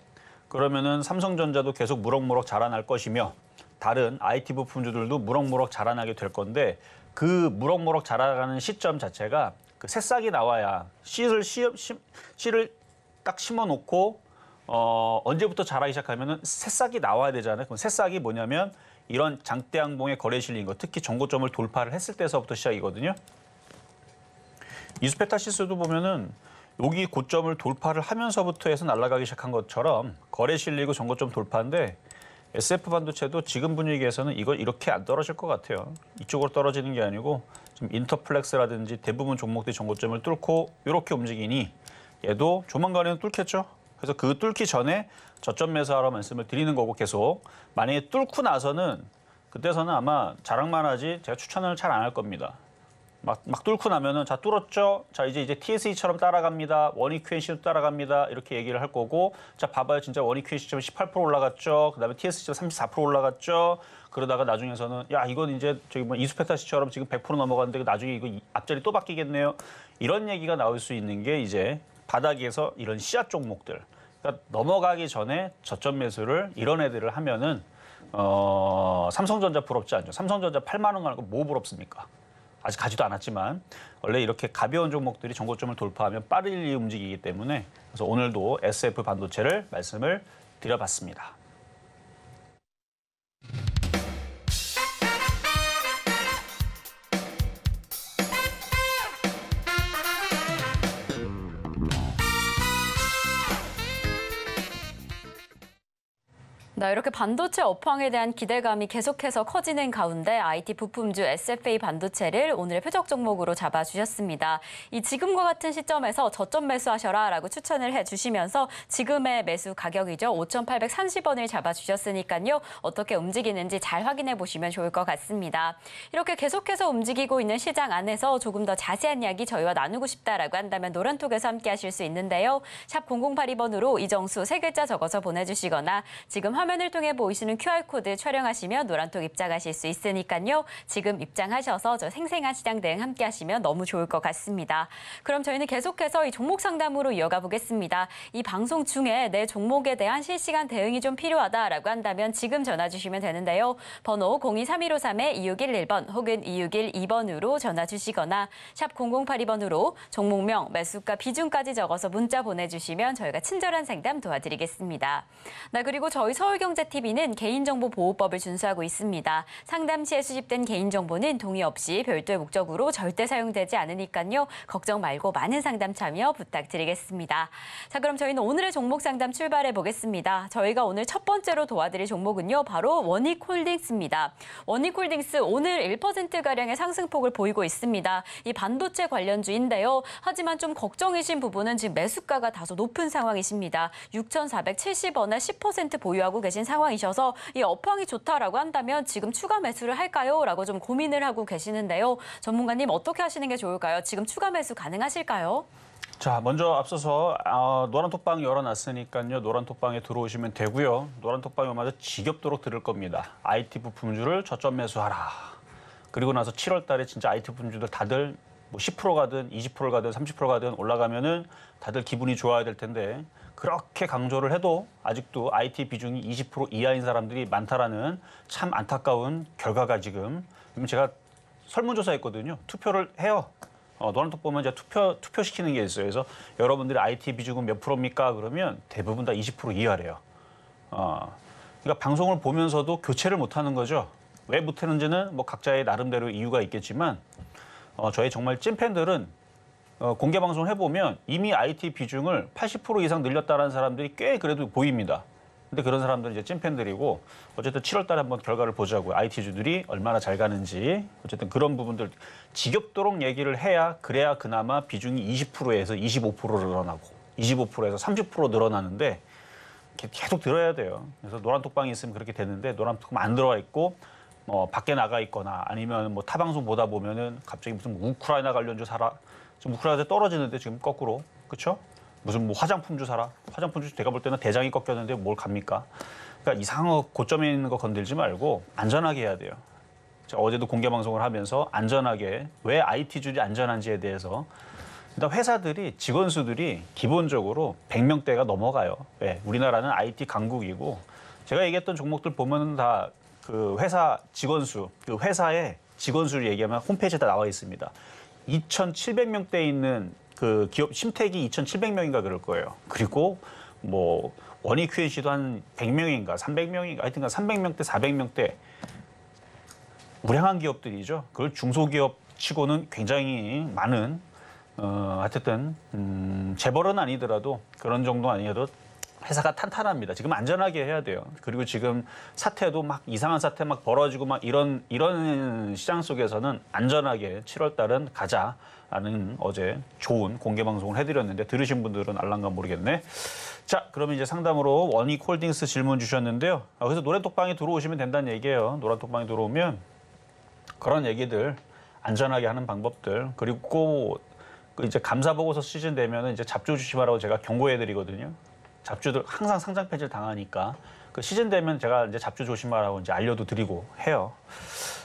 그러면은 삼성전자도 계속 무럭무럭 자라날 것이며 다른 IT 부품주들도 무럭무럭 자라나게 될 건데 그 무럭무럭 자라가는 시점 자체가 그 새싹이 나와야 씨를 딱 심어놓고 언제부터 자라기 시작하면은 새싹이 나와야 되잖아요. 그럼 새싹이 뭐냐면 이런 장대양봉에 거래에 실린 거, 특히 전고점을 돌파를 했을 때서부터 시작이거든요. 이수페타시스도 보면은 여기 고점을 돌파를 하면서부터 해서 날아가기 시작한 것처럼 거래 실리고 전고점 돌파인데 SF 반도체도 지금 분위기에서는 이거 이렇게 안 떨어질 것 같아요. 이쪽으로 떨어지는 게 아니고 좀 인터플렉스라든지 대부분 종목들이 전고점을 뚫고 이렇게 움직이니 얘도 조만간에는 뚫겠죠. 그래서 그 뚫기 전에 저점 매수하라 말씀을 드리는 거고 계속 만약에 뚫고 나서는 그때서는 아마 자랑만 하지 제가 추천을 잘 안 할 겁니다. 막 뚫고 나면은 자 뚫었죠. 자 이제 TSE처럼 따라갑니다. 원익QNC도 따라갑니다. 이렇게 얘기를 할 거고 자 봐봐요. 진짜 원익QNC처럼 18% 올라갔죠. 그다음에 TSE처럼 34% 올라갔죠. 그러다가 나중에서는 야 이건 이제 저기 뭐 이수페타시처럼 지금 100% 넘어갔는데 나중에 이거 앞자리 또 바뀌겠네요. 이런 얘기가 나올 수 있는 게 이제 바닥에서 이런 씨앗 종목들. 그러니까 넘어가기 전에 저점 매수를 이런 애들을 하면은 삼성전자 부럽지 않죠. 삼성전자 8만 원 가는 거 뭐 부럽습니까? 아직 가지도 않았지만 원래 이렇게 가벼운 종목들이 전고점을 돌파하면 빠르게 움직이기 때문에 그래서 오늘도 SF 반도체를 말씀을 드려봤습니다. 이렇게 반도체 업황에 대한 기대감이 계속해서 커지는 가운데 IT 부품주 SFA 반도체를 오늘의 표적 종목으로 잡아주셨습니다. 이 지금과 같은 시점에서 저점 매수하셔라라고 추천을 해주시면서 지금의 매수 가격이죠. 5,830원을 잡아주셨으니까요. 어떻게 움직이는지 잘 확인해 보시면 좋을 것 같습니다. 이렇게 계속해서 움직이고 있는 시장 안에서 조금 더 자세한 이야기 저희와 나누고 싶다라고 한다면 노란톡에서 함께 하실 수 있는데요. 샵 0082번으로 이정수 3글자 적어서 보내주시거나 지금 화면을 통해 보이시는 QR코드 촬영하시면 노란톡 입장하실 수 있으니까요. 지금 입장하셔서 저 생생한 시장 대응 함께 하시면 너무 좋을 것 같습니다. 그럼 저희는 계속해서 이 종목 상담으로 이어가 보겠습니다. 이 방송 중에 내 종목에 대한 실시간 대응이 좀 필요하다라고 한다면 지금 전화 주시면 되는데요. 번호 023153-2611번 혹은 2612번으로 전화 주시거나 샵 0082번으로 종목명, 매수가, 비중까지 적어서 문자 보내주시면 저희가 친절한 상담 도와드리겠습니다. 그리고 저희 서울경제TV는 개인정보보호법을 준수하고 있습니다. 상담 시에 수집된 개인정보는 동의 없이 별도의 목적으로 절대 사용되지 않으니까요. 걱정 말고 많은 상담 참여 부탁드리겠습니다. 자, 그럼 저희는 오늘의 종목 상담 출발해 보겠습니다. 저희가 오늘 첫 번째로 도와드릴 종목은요. 바로 원익홀딩스입니다. 원익홀딩스 오늘 1%가량의 상승폭을 보이고 있습니다. 이 반도체 관련주인데요. 하지만 좀 걱정이신 부분은 지금 매수가가 다소 높은 상황이십니다. 6,470원에 10% 보유하고 계신 상황이셔서 이 업황이 좋다라고 한다면 지금 추가 매수를 할까요? 라고 좀 고민을 하고 계시는데요. 전문가님 어떻게 하시는 게 좋을까요? 지금 추가 매수 가능하실까요? 자, 먼저 앞서서 노란톡방 열어놨으니까요. 노란톡방에 들어오시면 되고요. 노란톡방에 오면서 지겹도록 들을 겁니다. IT 부품주를 저점 매수하라. 그리고 나서 7월 달에 진짜 IT 부품주들 다들 뭐 10% 가든 20% 가든 30% 가든 올라가면은 다들 기분이 좋아야 될 텐데 그렇게 강조를 해도 아직도 IT 비중이 20% 이하인 사람들이 많다라는 참 안타까운 결과가 지금 제가 설문조사했거든요. 투표를 해요. 노란톡 보면 이제 투표시키는 게 있어요. 그래서 여러분들이 IT 비중은 몇 프로입니까? 그러면 대부분 다 20% 이하래요. 그러니까 방송을 보면서도 교체를 못하는 거죠. 왜 못하는지는 뭐 각자의 나름대로 이유가 있겠지만 저희 정말 찐팬들은 공개 방송을 해보면 이미 IT 비중을 80% 이상 늘렸다는 사람들이 꽤 그래도 보입니다. 근데 그런 사람들은 이제 찐팬들이고 어쨌든 7월 달에 한번 결과를 보자고요. IT주들이 얼마나 잘 가는지 어쨌든 그런 부분들 지겹도록 얘기를 해야 그래야 그나마 비중이 20%에서 25%로 늘어나고 25%에서 30% 늘어나는데 계속 들어야 돼요. 그래서 노란톡방이 있으면 그렇게 되는데 노란톡방 안 들어와 있고 밖에 나가 있거나 아니면 뭐 타방송 보다 보면은 갑자기 무슨 우크라이나 관련주 사라. 지금 우크라이나 떨어지는데 지금 거꾸로 그렇죠? 무슨 뭐 화장품주 사라. 화장품주 제가 볼 때는 대장이 꺾였는데 뭘 갑니까? 그러니까 이상한 고점에 있는 거 건들지 말고 안전하게 해야 돼요. 제가 어제도 공개 방송을 하면서 안전하게 왜 IT주들이 안전한지에 대해서 일단 회사들이 직원 수들이 기본적으로 100명대가 넘어가요. 네, 우리나라는 IT 강국이고 제가 얘기했던 종목들 보면은 다 그 회사 직원 수, 그 회사의 직원 수를 얘기하면 홈페이지에 다 나와 있습니다. 2,700명대에 있는 그 기업 심택이 2,700명인가 그럴 거예요. 그리고 뭐 원익 QNC도 한 100명인가 300명인가 하여튼간 300명대 400명대 우량한 기업들이죠. 그걸 중소기업 치고는 굉장히 많은 하여튼 재벌은 아니더라도 그런 정도 아니어도 회사가 탄탄합니다. 지금 안전하게 해야 돼요. 그리고 지금 사태도 막 이상한 사태 막 벌어지고 막 이런 시장 속에서는 안전하게 7월 달은 가자라는 어제 좋은 공개 방송을 해드렸는데 들으신 분들은 알란가 모르겠네. 자, 그러면 이제 상담으로 원익홀딩스 질문 주셨는데요. 그래서 노란톡방에 들어오시면 된다는 얘기예요. 노란톡방에 들어오면 그런 얘기들 안전하게 하는 방법들 그리고 이제 감사보고서 시즌 되면은 이제 잡주 조심하라고 제가 경고해드리거든요. 잡주들 항상 상장 폐지를 당하니까 그 시즌 되면 제가 이제 잡주 조심하라고 이제 알려도 드리고 해요.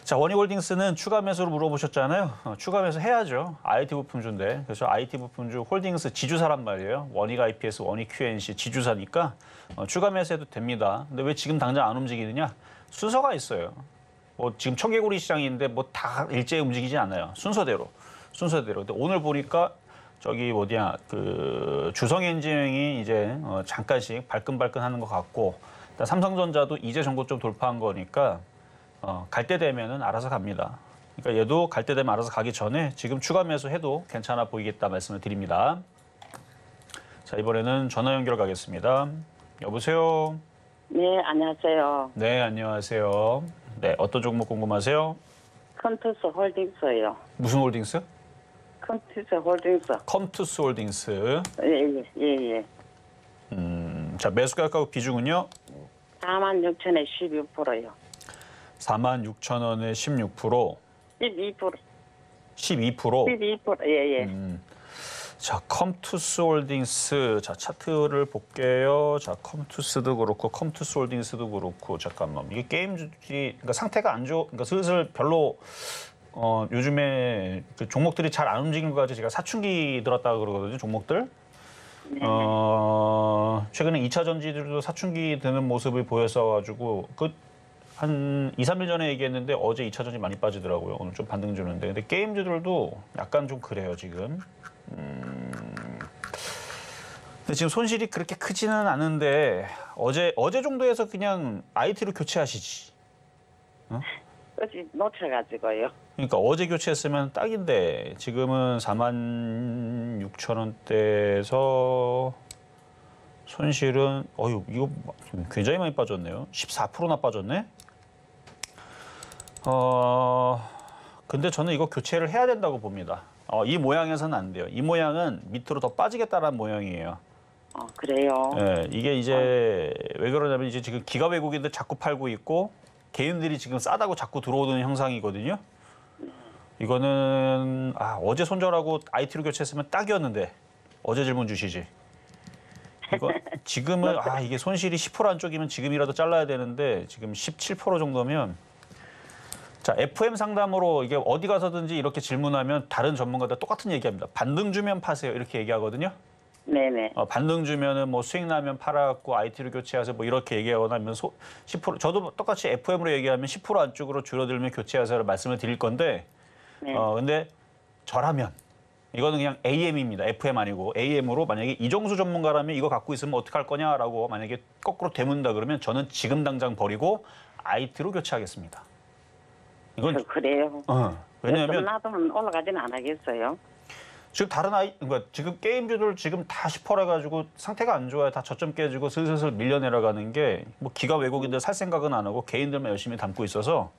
자, 원익홀딩스는 추가 매수로 물어보셨잖아요. 추가 매수 해야죠. IT 부품주인데 그래서 IT 부품주 홀딩스 지주사란 말이에요. 원익 IPS, 원익 QNC 지주사니까 추가 매수해도 됩니다. 근데 왜 지금 당장 안 움직이느냐? 순서가 있어요. 뭐 지금 청개구리 시장인데 뭐 다 일제히 움직이지 않아요. 순서대로. 근데 오늘 보니까 저기 어디야 그 주성엔지능이 이제 잠깐씩 발끈발끈하는 것 같고 삼성전자도 이제 전고점 돌파한 거니까 갈 때 되면은 알아서 갑니다. 그러니까 얘도 갈 때 되면 알아서 가기 전에 지금 추가 매수해도 괜찮아 보이겠다 말씀을 드립니다. 자, 이번에는 전화 연결 가겠습니다. 여보세요. 네, 안녕하세요. 네, 안녕하세요. 네, 어떤 종목 궁금하세요? 컨투스 홀딩스요. 무슨 홀딩스? 컨투스 홀딩스. 컴투스 홀딩스. 예. 자, 매수 가격 비중은요? 46,000에 12%요. 46,000원에 16%, 12%. 12%. 12%. 예. 자, 컴투스 홀딩스. 자, 차트를 볼게요. 자, 컴투스도 그렇고, 컴투스 홀딩스도 그렇고, 잠깐만. 이게 게임주들이, 그러니까 상태가 안 좋아, 그러니까 슬슬 별로, 요즘에 그 종목들이 잘 안 움직인 것 같아서 제가 사춘기 들었다고 그러거든요, 종목들. 최근에 2차 전지들도 사춘기 드는 모습을 보였어가지고, 한 2, 3일 전에 얘기했는데 어제 2차 전지 많이 빠지더라고요. 오늘 좀 반등 주는데. 근데 게임주들도 약간 좀 그래요, 지금. 근데 지금 손실이 그렇게 크지는 않은데 어제 정도에서 그냥 IT로 교체하시지. 끝이 놓쳐가지고요. 그러니까 어제 교체했으면 딱인데 지금은 46,000원대에서 손실은 이거 굉장히 많이 빠졌네요. 14%나 빠졌네. 근데 저는 이거 교체를 해야 된다고 봅니다. 이 모양에서는 안 돼요. 이 모양은 밑으로 더 빠지겠다라는 모양이에요. 그래요. 네, 이게 이제 왜 그러냐면 이제 지금 기가 외국인들 자꾸 팔고 있고 개인들이 지금 싸다고 자꾸 들어오는 형상이거든요. 이거는 어제 손절하고 IT로 교체했으면 딱이었는데 어제 질문 주시지. 이거 지금은 이게 손실이 10% 안쪽이면 지금이라도 잘라야 되는데 지금 17% 정도면 자, FM 상담으로 이게 어디 가서든지 이렇게 질문하면 다른 전문가들 똑같은 얘기합니다. 반등 주면 파세요. 이렇게 얘기하거든요. 네네. 반등 주면은 뭐 수익 나면 팔아갖고 IT로 교체하세요. 뭐 이렇게 얘기하거나 하면 10% 저도 똑같이 FM으로 얘기하면 10% 안쪽으로 줄어들면 교체하세요를 말씀을 드릴 건데 네. 근데 저라면 이거는 그냥 AM입니다. FM 아니고 AM으로 만약에 이종수 전문가라면 이거 갖고 있으면 어떡할 거냐라고 만약에 거꾸로 되문다 그러면 저는 지금 당장 버리고 IT로 교체하겠습니다. 이건 그래요. 왜냐하면 좀 놔두면 올라가지는 않겠어요. 지금 그러니까 지금 게임주들 지금 다 10% 해가지고 상태가 안 좋아요. 다 저점 깨지고 슬슬 밀려내려가는 게 뭐 기가 외국인들 살 생각은 안 하고 개인들만 열심히 담고 있어서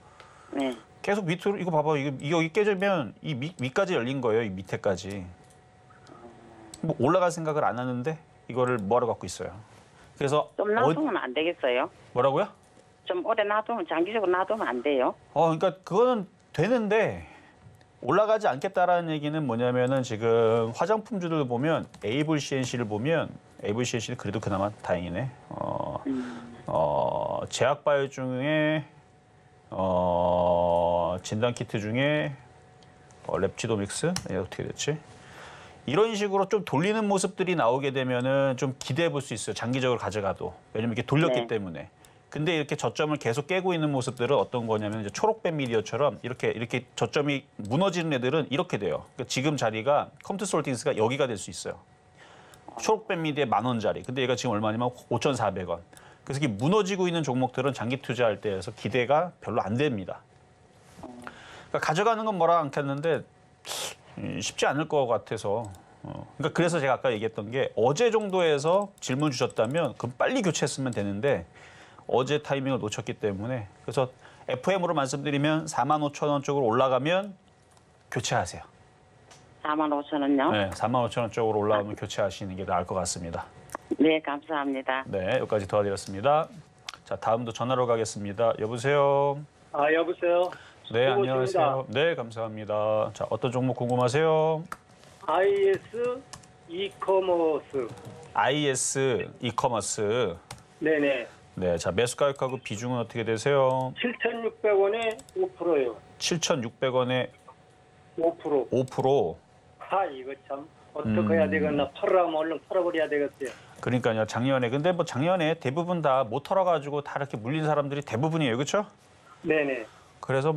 네. 계속 밑으로 이거 봐봐 여기 깨지면 이 위까지 열린 거예요. 이 밑에까지 뭐 올라갈 생각을 안 하는데 이거를 뭐하러 갖고 있어요. 그래서 좀 놔두면 안 되겠어요. 뭐라고요? 좀 오래 놔두면 장기적으로 놔두면 안 돼요. 그러니까 그거는 되는데 올라가지 않겠다라는 얘기는 뭐냐면은 지금 화장품주들 보면 에이블 CNC를 보면 에이블 CNC는 그래도 그나마 다행이네. 제약바이오 중에 진단키트 중에 랩치도믹스 어떻게 됐지? 이런 식으로 좀 돌리는 모습들이 나오게 되면은 좀 기대해 볼 수 있어요. 장기적으로 가져가도. 왜냐면 이게 돌렸기 네. 때문에. 근데 이렇게 저점을 계속 깨고 있는 모습들은 어떤 거냐면 이제 초록뱀 미디어처럼 이렇게 저점이 무너지는 애들은 이렇게 돼요. 그러니까 지금 자리가 컴투스 홀딩스가 여기가 될 수 있어요. 초록뱀 미디어 10,000원짜리. 근데 얘가 지금 얼마냐면 5,400원. 그래서 이게 무너지고 있는 종목들은 장기 투자할 때에서 기대가 별로 안 됩니다. 그러니까 가져가는 건 뭐라 않겠는데 쉽지 않을 것 같아서. 그러니까 그래서 제가 아까 얘기했던 게 어제 정도에서 질문 주셨다면 그럼 빨리 교체했으면 되는데 어제 타이밍을 놓쳤기 때문에 그래서 FM으로 말씀드리면 45,000원 쪽으로 올라가면 교체하세요. 45,000원요? 네, 45,000원 쪽으로 올라오면 교체하시는 게 나을 것 같습니다. 네, 감사합니다. 네, 여기까지 도와드렸습니다. 자, 다음도 전화로 가겠습니다. 여보세요. 여보세요. 네, 수고하십니다. 안녕하세요. 네, 감사합니다. 자, 어떤 종목 궁금하세요? IS 이커머스. IS 이커머스. 네네. 네, 자, 매수 가격하고 비중은 어떻게 되세요? 7,600원에 5%요. 7,600원에 5%. 5%. 이거 참 어떻게 해야 되겠나. 팔으라면 얼른 팔아버려야 되겠어요. 그러니까요, 작년에. 근데 뭐 작년에 대부분 다 못 털어가지고 다 이렇게 물린 사람들이 대부분이에요, 그렇죠? 네네. 그래서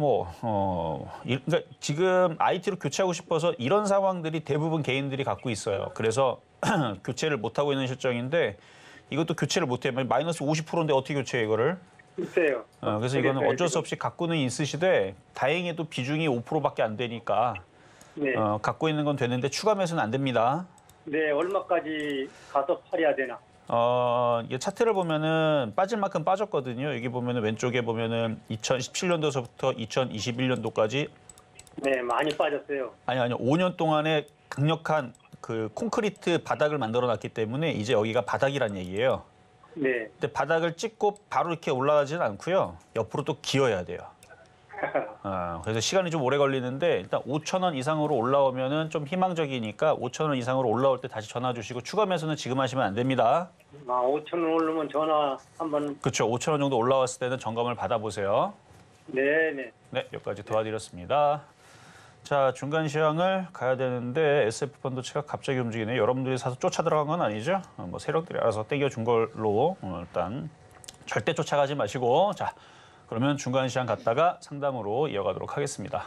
그러니까 지금 IT로 교체하고 싶어서 이런 상황들이 대부분 개인들이 갖고 있어요. 그래서 교체를 못 하고 있는 실정인데 이것도 교체를 못 해요. 마이너스 50%인데 어떻게 교체해 이거를? 있어요. 그래서 이거는 어쩔 수 없이 갖고는 있으시되 다행히도 비중이 5%밖에 안 되니까 네. 갖고 있는 건 되는데 추가 매수는 안 됩니다. 네, 얼마까지 가서 팔아야 되나? 이게 차트를 보면은 빠질 만큼 빠졌거든요. 여기 보면은 왼쪽에 보면은 2017년도서부터 2021년도까지 네, 많이 빠졌어요. 아니요. 5년 동안에 강력한 그 콘크리트 바닥을 만들어 놨기 때문에 이제 여기가 바닥이란 얘기예요. 네. 근데 바닥을 찍고 바로 이렇게 올라가지는 않고요. 옆으로 또 기어야 돼요. 그래서 시간이 좀 오래 걸리는데 일단 5,000원 이상으로 올라오면은 좀 희망적이니까 5,000원 이상으로 올라올 때 다시 전화 주시고 추가 매수는 지금 하시면 안 됩니다. 5,000원 오르면 전화 한번. 그렇죠. 5,000원 정도 올라왔을 때는 점검을 받아보세요. 네, 네. 네, 여기까지 도와드렸습니다. 자, 중간 시황을 가야 되는데 SF 반도체가 갑자기 움직이네요. 여러분들이 사서 쫓아 들어간 건 아니죠? 뭐 세력들이 알아서 땡겨준 걸로 일단 절대 쫓아가지 마시고 자, 그러면 중간 시황 갔다가 상담으로 이어가도록 하겠습니다.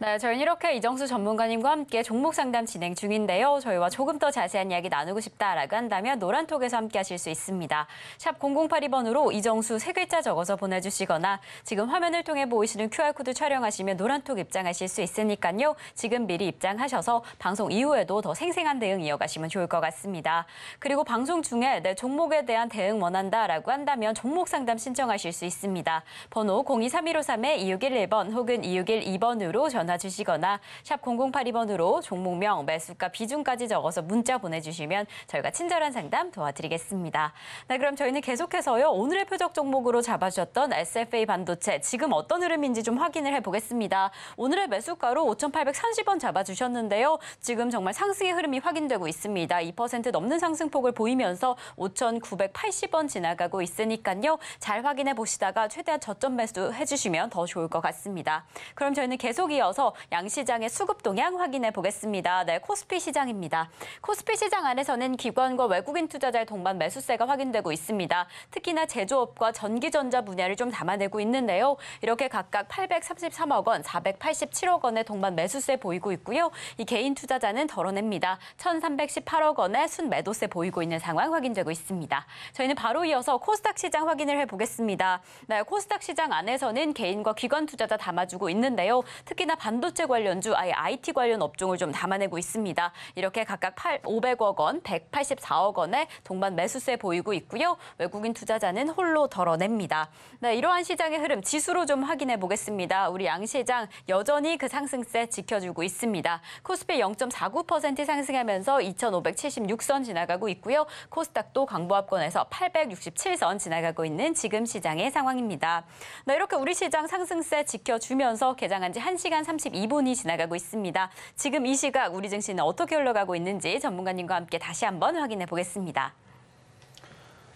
네, 저희는 이렇게 이정수 전문가님과 함께 종목 상담 진행 중인데요. 저희와 조금 더 자세한 이야기 나누고 싶다라고 한다면 노란톡에서 함께 하실 수 있습니다. 샵 0082번으로 이정수 세 글자 적어서 보내주시거나 지금 화면을 통해 보이시는 QR코드 촬영하시면 노란톡 입장하실 수 있으니까요. 지금 미리 입장하셔서 방송 이후에도 더 생생한 대응 이어가시면 좋을 것 같습니다. 그리고 방송 중에 내 종목에 대한 대응 원한다라고 한다면 종목 상담 신청하실 수 있습니다. 번호 023153-2611번 혹은 2612번으로 전화 주시거나 샵 0082번으로 종목명, 매수가, 비중까지 적어서 문자 보내주시면 저희가 친절한 상담 도와드리겠습니다. 네, 그럼 저희는 계속해서요. 오늘의 표적 종목으로 잡아주셨던 SFA 반도체 지금 어떤 흐름인지 좀 확인을 해보겠습니다. 오늘의 매수가로 5,830원 잡아주셨는데요. 지금 정말 상승의 흐름이 확인되고 있습니다. 2% 넘는 상승폭을 보이면서 5,980원 지나가고 있으니까요. 잘 확인해 보시다가 최대한 저점 매수해 주시면 더 좋을 것 같습니다. 그럼 저희는 계속 이어서 양시장의 수급 동향 확인해 보겠습니다. 네, 코스피 시장입니다. 코스피 시장 안에서는 기관과 외국인 투자자의 동반 매수세가 확인되고 있습니다. 특히나 제조업과 전기전자 분야를 좀 담아내고 있는데요. 이렇게 각각 833억 원, 487억 원의 동반 매수세 보이고 있고요. 이 개인 투자자는 덜어냅니다. 1,318억 원의 순매도세 보이고 있는 상황 확인되고 있습니다. 저희는 바로 이어서 코스닥 시장 확인을 해보겠습니다. 네, 코스닥 시장 안에서는 개인과 기관 투자자 담아주고 있는데요. 특히나 반도체 관련주, 아예 IT 관련 업종을 좀 담아내고 있습니다. 이렇게 각각 500억 원, 184억 원의 동반 매수세 보이고 있고요. 외국인 투자자는 홀로 덜어냅니다. 네, 이러한 시장의 흐름 지수로 좀 확인해 보겠습니다. 우리 양시장 여전히 그 상승세 지켜주고 있습니다. 코스피 0.49% 상승하면서 2,576선 지나가고 있고요. 코스닥도 강보합권에서 867선 지나가고 있는 지금 시장의 상황입니다. 네, 이렇게 우리 시장 상승세 지켜주면서 개장한 지 1시간 32분이 지나가고 있습니다. 지금 이 시각 우리 증시는 어떻게 흘러가고 있는지 전문가님과 함께 다시 한번 확인해 보겠습니다.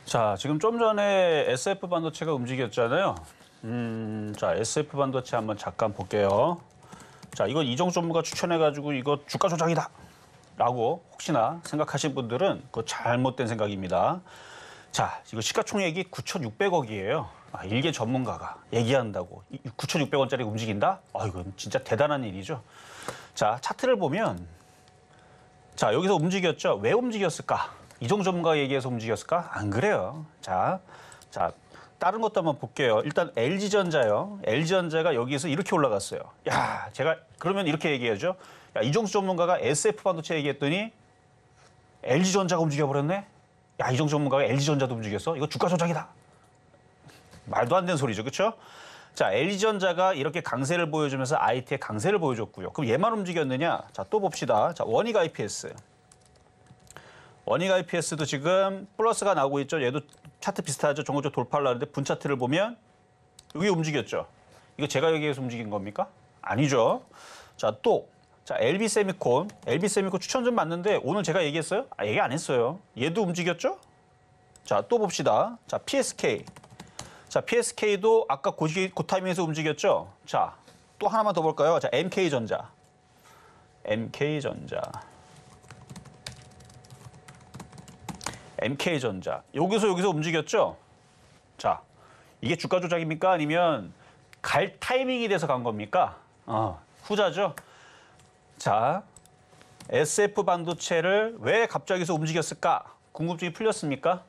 자, 지금 좀 전에 SF 반도체가 움직였잖아요. 자, SF 반도체 한번 잠깐 볼게요. 자, 이건 이정수 전무가 추천해가지고 이거 주가 조작이다 라고 혹시나 생각하신 분들은 그거 잘못된 생각입니다. 자, 이거 시가총액이 9,600억이에요. 일개 전문가가 얘기한다고 9,600원짜리 움직인다? 이건 진짜 대단한 일이죠. 자, 차트를 보면 자, 여기서 움직였죠. 왜 움직였을까? 이정수 전문가가 얘기해서 움직였을까? 안 그래요. 자, 다른 것도 한번 볼게요. 일단 LG전자요. LG전자가 여기서 이렇게 올라갔어요. 야, 제가 그러면 이렇게 얘기하죠. 야, 이정수 전문가가 SF 반도체 얘기했더니 LG전자가 움직여버렸네? 야, 이정수 전문가가 LG전자도 움직였어? 이거 주가 조작이다. 말도 안 되는 소리죠. 그렇죠? 자, LG전자가 이렇게 강세를 보여주면서 IT의 강세를 보여줬고요. 그럼 얘만 움직였느냐? 자, 또 봅시다. 자, 원익 IPS. 원익 IPS도 지금 플러스가 나오고 있죠. 얘도 차트 비슷하죠. 정고적 돌파를 하는데 분 차트를 보면 여기 움직였죠. 이거 제가 여기에서 움직인 겁니까? 아니죠. 자, 또 자, LB세미콘 추천 좀 받는데 오늘 제가 얘기했어요? 얘기 안 했어요. 얘도 움직였죠? 자, 또 봅시다. 자, PSK. 자, PSK도 아까 그 타이밍에서 움직였죠? 자, 또 하나만 더 볼까요? 자, MK전자. 여기서 움직였죠? 자, 이게 주가 조작입니까? 아니면 갈 타이밍이 돼서 간 겁니까? 후자죠? 자, SF 반도체를 왜 갑자기서 움직였을까? 궁금증이 풀렸습니까?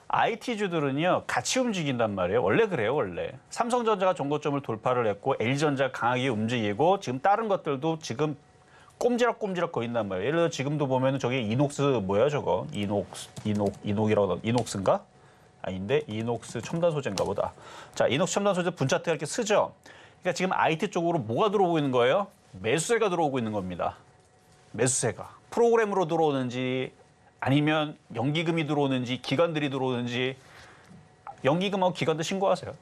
IT주들은요, 같이 움직인단 말이에요. 원래 그래요, 원래. 삼성전자가 전고점을 돌파를 했고, LG전자가 강하게 움직이고, 지금 다른 것들도 지금 꼼지락꼼지락 거린단 말이에요. 예를 들어 지금도 보면 저게 이녹스 뭐야 저거? 이녹스인가? 아닌데 이녹스 첨단 소재인가 보다. 자, 이녹스 첨단 소재 분차트가 이렇게 쓰죠. 그러니까 지금 IT 쪽으로 뭐가 들어오고 있는 거예요? 매수세가 들어오고 있는 겁니다. 매수세가. 프로그램으로 들어오는지 아니면 연기금이 들어오는지 기관들이 들어오는지 연기금하고 기관들 신고하세요.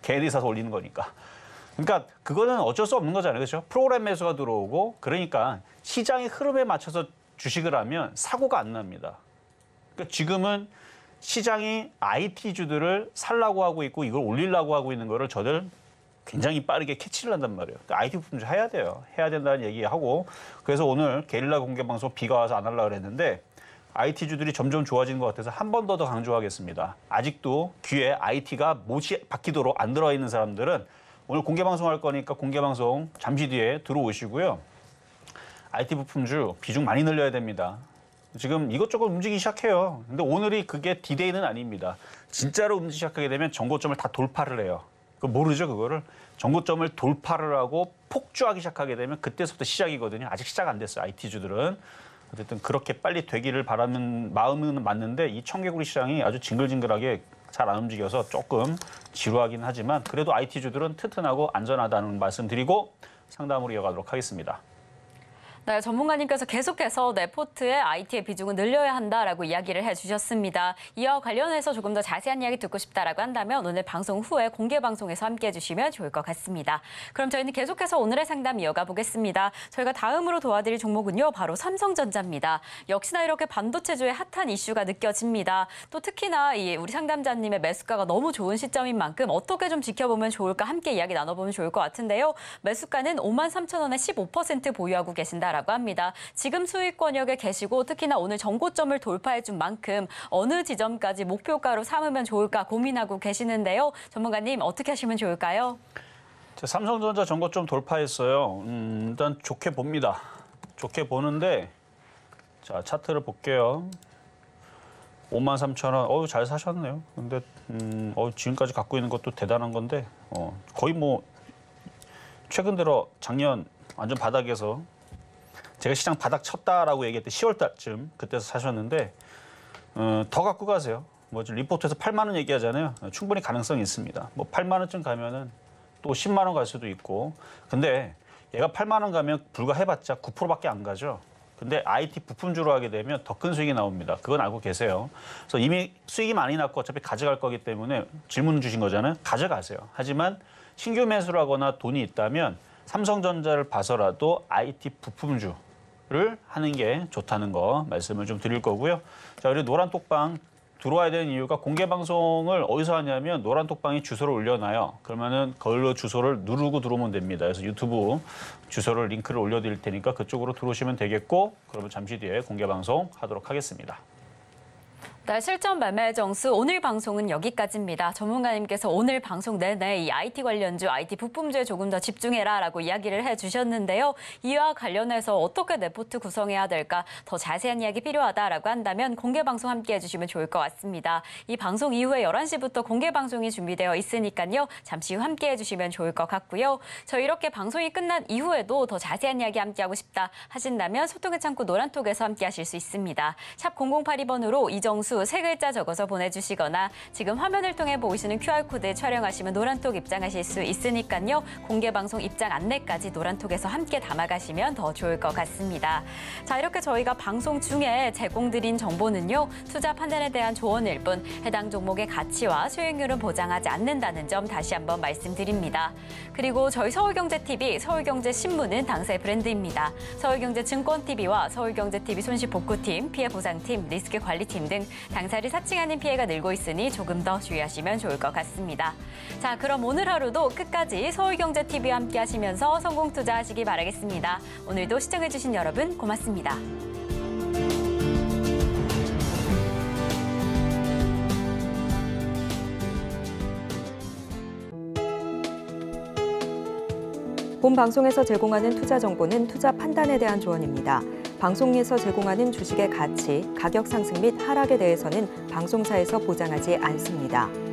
걔네들이 사서 올리는 거니까. 그러니까 그거는 어쩔 수 없는 거잖아요. 그렇죠? 프로그램 매수가 들어오고 그러니까 시장의 흐름에 맞춰서 주식을 하면 사고가 안 납니다. 그러니까 지금은 시장이 IT주들을 살라고 하고 있고 이걸 올리려고 하고 있는 거를 저들 굉장히 빠르게 캐치를 한단 말이에요. 그러니까 IT 부품주 해야 돼요. 해야 된다는 얘기하고 그래서 오늘 게릴라 공개방송 비가 와서 안 하려고 그랬는데 IT주들이 점점 좋아지는 것 같아서 한 번 더 강조하겠습니다. 아직도 귀에 IT가 못이 박히도록 안 들어있는 사람들은 오늘 공개방송 할 거니까 공개방송 잠시 뒤에 들어오시고요. IT 부품주 비중 많이 늘려야 됩니다. 지금 이것저것 움직이기 시작해요. 근데 오늘이 그게 D-Day는 아닙니다. 진짜로 움직이기 시작하게 되면 정고점을 다 돌파를 해요. 그거 모르죠, 그거를. 정고점을 돌파를 하고 폭주하기 시작하게 되면 그때부터 시작이거든요. 아직 시작 안 됐어요, IT주들은. 어쨌든 그렇게 빨리 되기를 바라는 마음은 맞는데 이 청개구리 시장이 아주 징글징글하게 잘 안 움직여서 조금 지루하긴 하지만 그래도 IT주들은 튼튼하고 안전하다는 말씀 드리고 상담으로 이어가도록 하겠습니다. 네, 전문가님께서 계속해서 네포트의 IT의 비중을 늘려야 한다라고 이야기를 해주셨습니다. 이와 관련해서 조금 더 자세한 이야기 듣고 싶다라고 한다면 오늘 방송 후에 공개 방송에서 함께해 주시면 좋을 것 같습니다. 그럼 저희는 계속해서 오늘의 상담 이어가 보겠습니다. 저희가 다음으로 도와드릴 종목은요, 바로 삼성전자입니다. 역시나 이렇게 반도체주의 핫한 이슈가 느껴집니다. 또 특히나 우리 상담자님의 매수가가 너무 좋은 시점인 만큼 어떻게 좀 지켜보면 좋을까 함께 이야기 나눠보면 좋을 것 같은데요. 매수가는 53,000원에 15% 보유하고 계신다. 라고 합니다. 지금 수익 권역에 계시고 특히나 오늘 정고점을 돌파해 준 만큼 어느 지점까지 목표가로 삼으면 좋을까 고민하고 계시는데요. 전문가님 어떻게 하시면 좋을까요? 삼성전자 정고점 돌파했어요. 일단 좋게 봅니다. 좋게 보는데 자 차트를 볼게요. 53,000원. 잘 사셨네요. 근데 지금까지 갖고 있는 것도 대단한 건데 거의 뭐 최근 들어 작년 완전 바닥에서 제가 시장 바닥 쳤다라고 얘기했을 때 10월 달쯤 그때서 사셨는데 더 갖고 가세요. 뭐 지금 리포트에서 8만 원 얘기하잖아요. 충분히 가능성이 있습니다. 뭐 8만 원쯤 가면은 또 10만 원 갈 수도 있고. 근데 얘가 8만 원 가면 불과 해봤자 9%밖에 안 가죠. 근데 IT 부품주로 하게 되면 더 큰 수익이 나옵니다. 그건 알고 계세요. 그래서 이미 수익이 많이 났고 어차피 가져갈 거기 때문에 질문 주신 거잖아요. 가져가세요. 하지만 신규 매수를 하거나 돈이 있다면 삼성전자를 봐서라도 IT 부품주를 하는 게 좋다는 거 말씀을 좀 드릴 거고요. 자, 그리고 노란톡방 들어와야 되는 이유가 공개 방송을 어디서 하냐면 노란톡방에 주소를 올려놔요. 그러면은 그걸로 주소를 누르고 들어오면 됩니다. 그래서 유튜브 주소를 링크를 올려드릴 테니까 그쪽으로 들어오시면 되겠고 그러면 잠시 뒤에 공개 방송 하도록 하겠습니다. 네, 실전 매매 정수 오늘 방송은 여기까지입니다. 전문가님께서 오늘 방송 내내 이 IT 관련주, IT 부품주에 조금 더 집중해라라고 이야기를 해주셨는데요. 이와 관련해서 어떻게 네포트 구성해야 될까 더 자세한 이야기 필요하다라고 한다면 공개 방송 함께해 주시면 좋을 것 같습니다. 이 방송 이후에 11시부터 공개 방송이 준비되어 있으니까요. 잠시 후 함께해 주시면 좋을 것 같고요. 저희 이렇게 방송이 끝난 이후에도 더 자세한 이야기 함께하고 싶다 하신다면 소통의 창구 노란톡에서 함께하실 수 있습니다. 샵 0082번으로 이정수 3글자 적어서 보내주시거나 지금 화면을 통해 보이시는 QR코드 촬영하시면 노란톡 입장하실 수 있으니까요. 공개방송 입장 안내까지 노란톡에서 함께 담아가시면 더 좋을 것 같습니다. 자, 이렇게 저희가 방송 중에 제공드린 정보는요. 투자 판단에 대한 조언일 뿐 해당 종목의 가치와 수익률은 보장하지 않는다는 점 다시 한번 말씀드립니다. 그리고 저희 서울경제TV, 서울경제신문은 당사의 브랜드입니다. 서울경제증권TV와 서울경제TV 손실복구팀, 피해보상팀, 리스크관리팀 등 당사를 사칭하는 피해가 늘고 있으니 조금 더 주의하시면 좋을 것 같습니다. 자, 그럼 오늘 하루도 끝까지 서울경제TV와 함께 하시면서 성공 투자하시기 바라겠습니다. 오늘도 시청해주신 여러분 고맙습니다. 본 방송에서 제공하는 투자 정보는 투자 판단에 대한 조언입니다. 방송에서 제공하는 주식의 가치, 가격 상승 및 하락에 대해서는 방송사에서 보장하지 않습니다.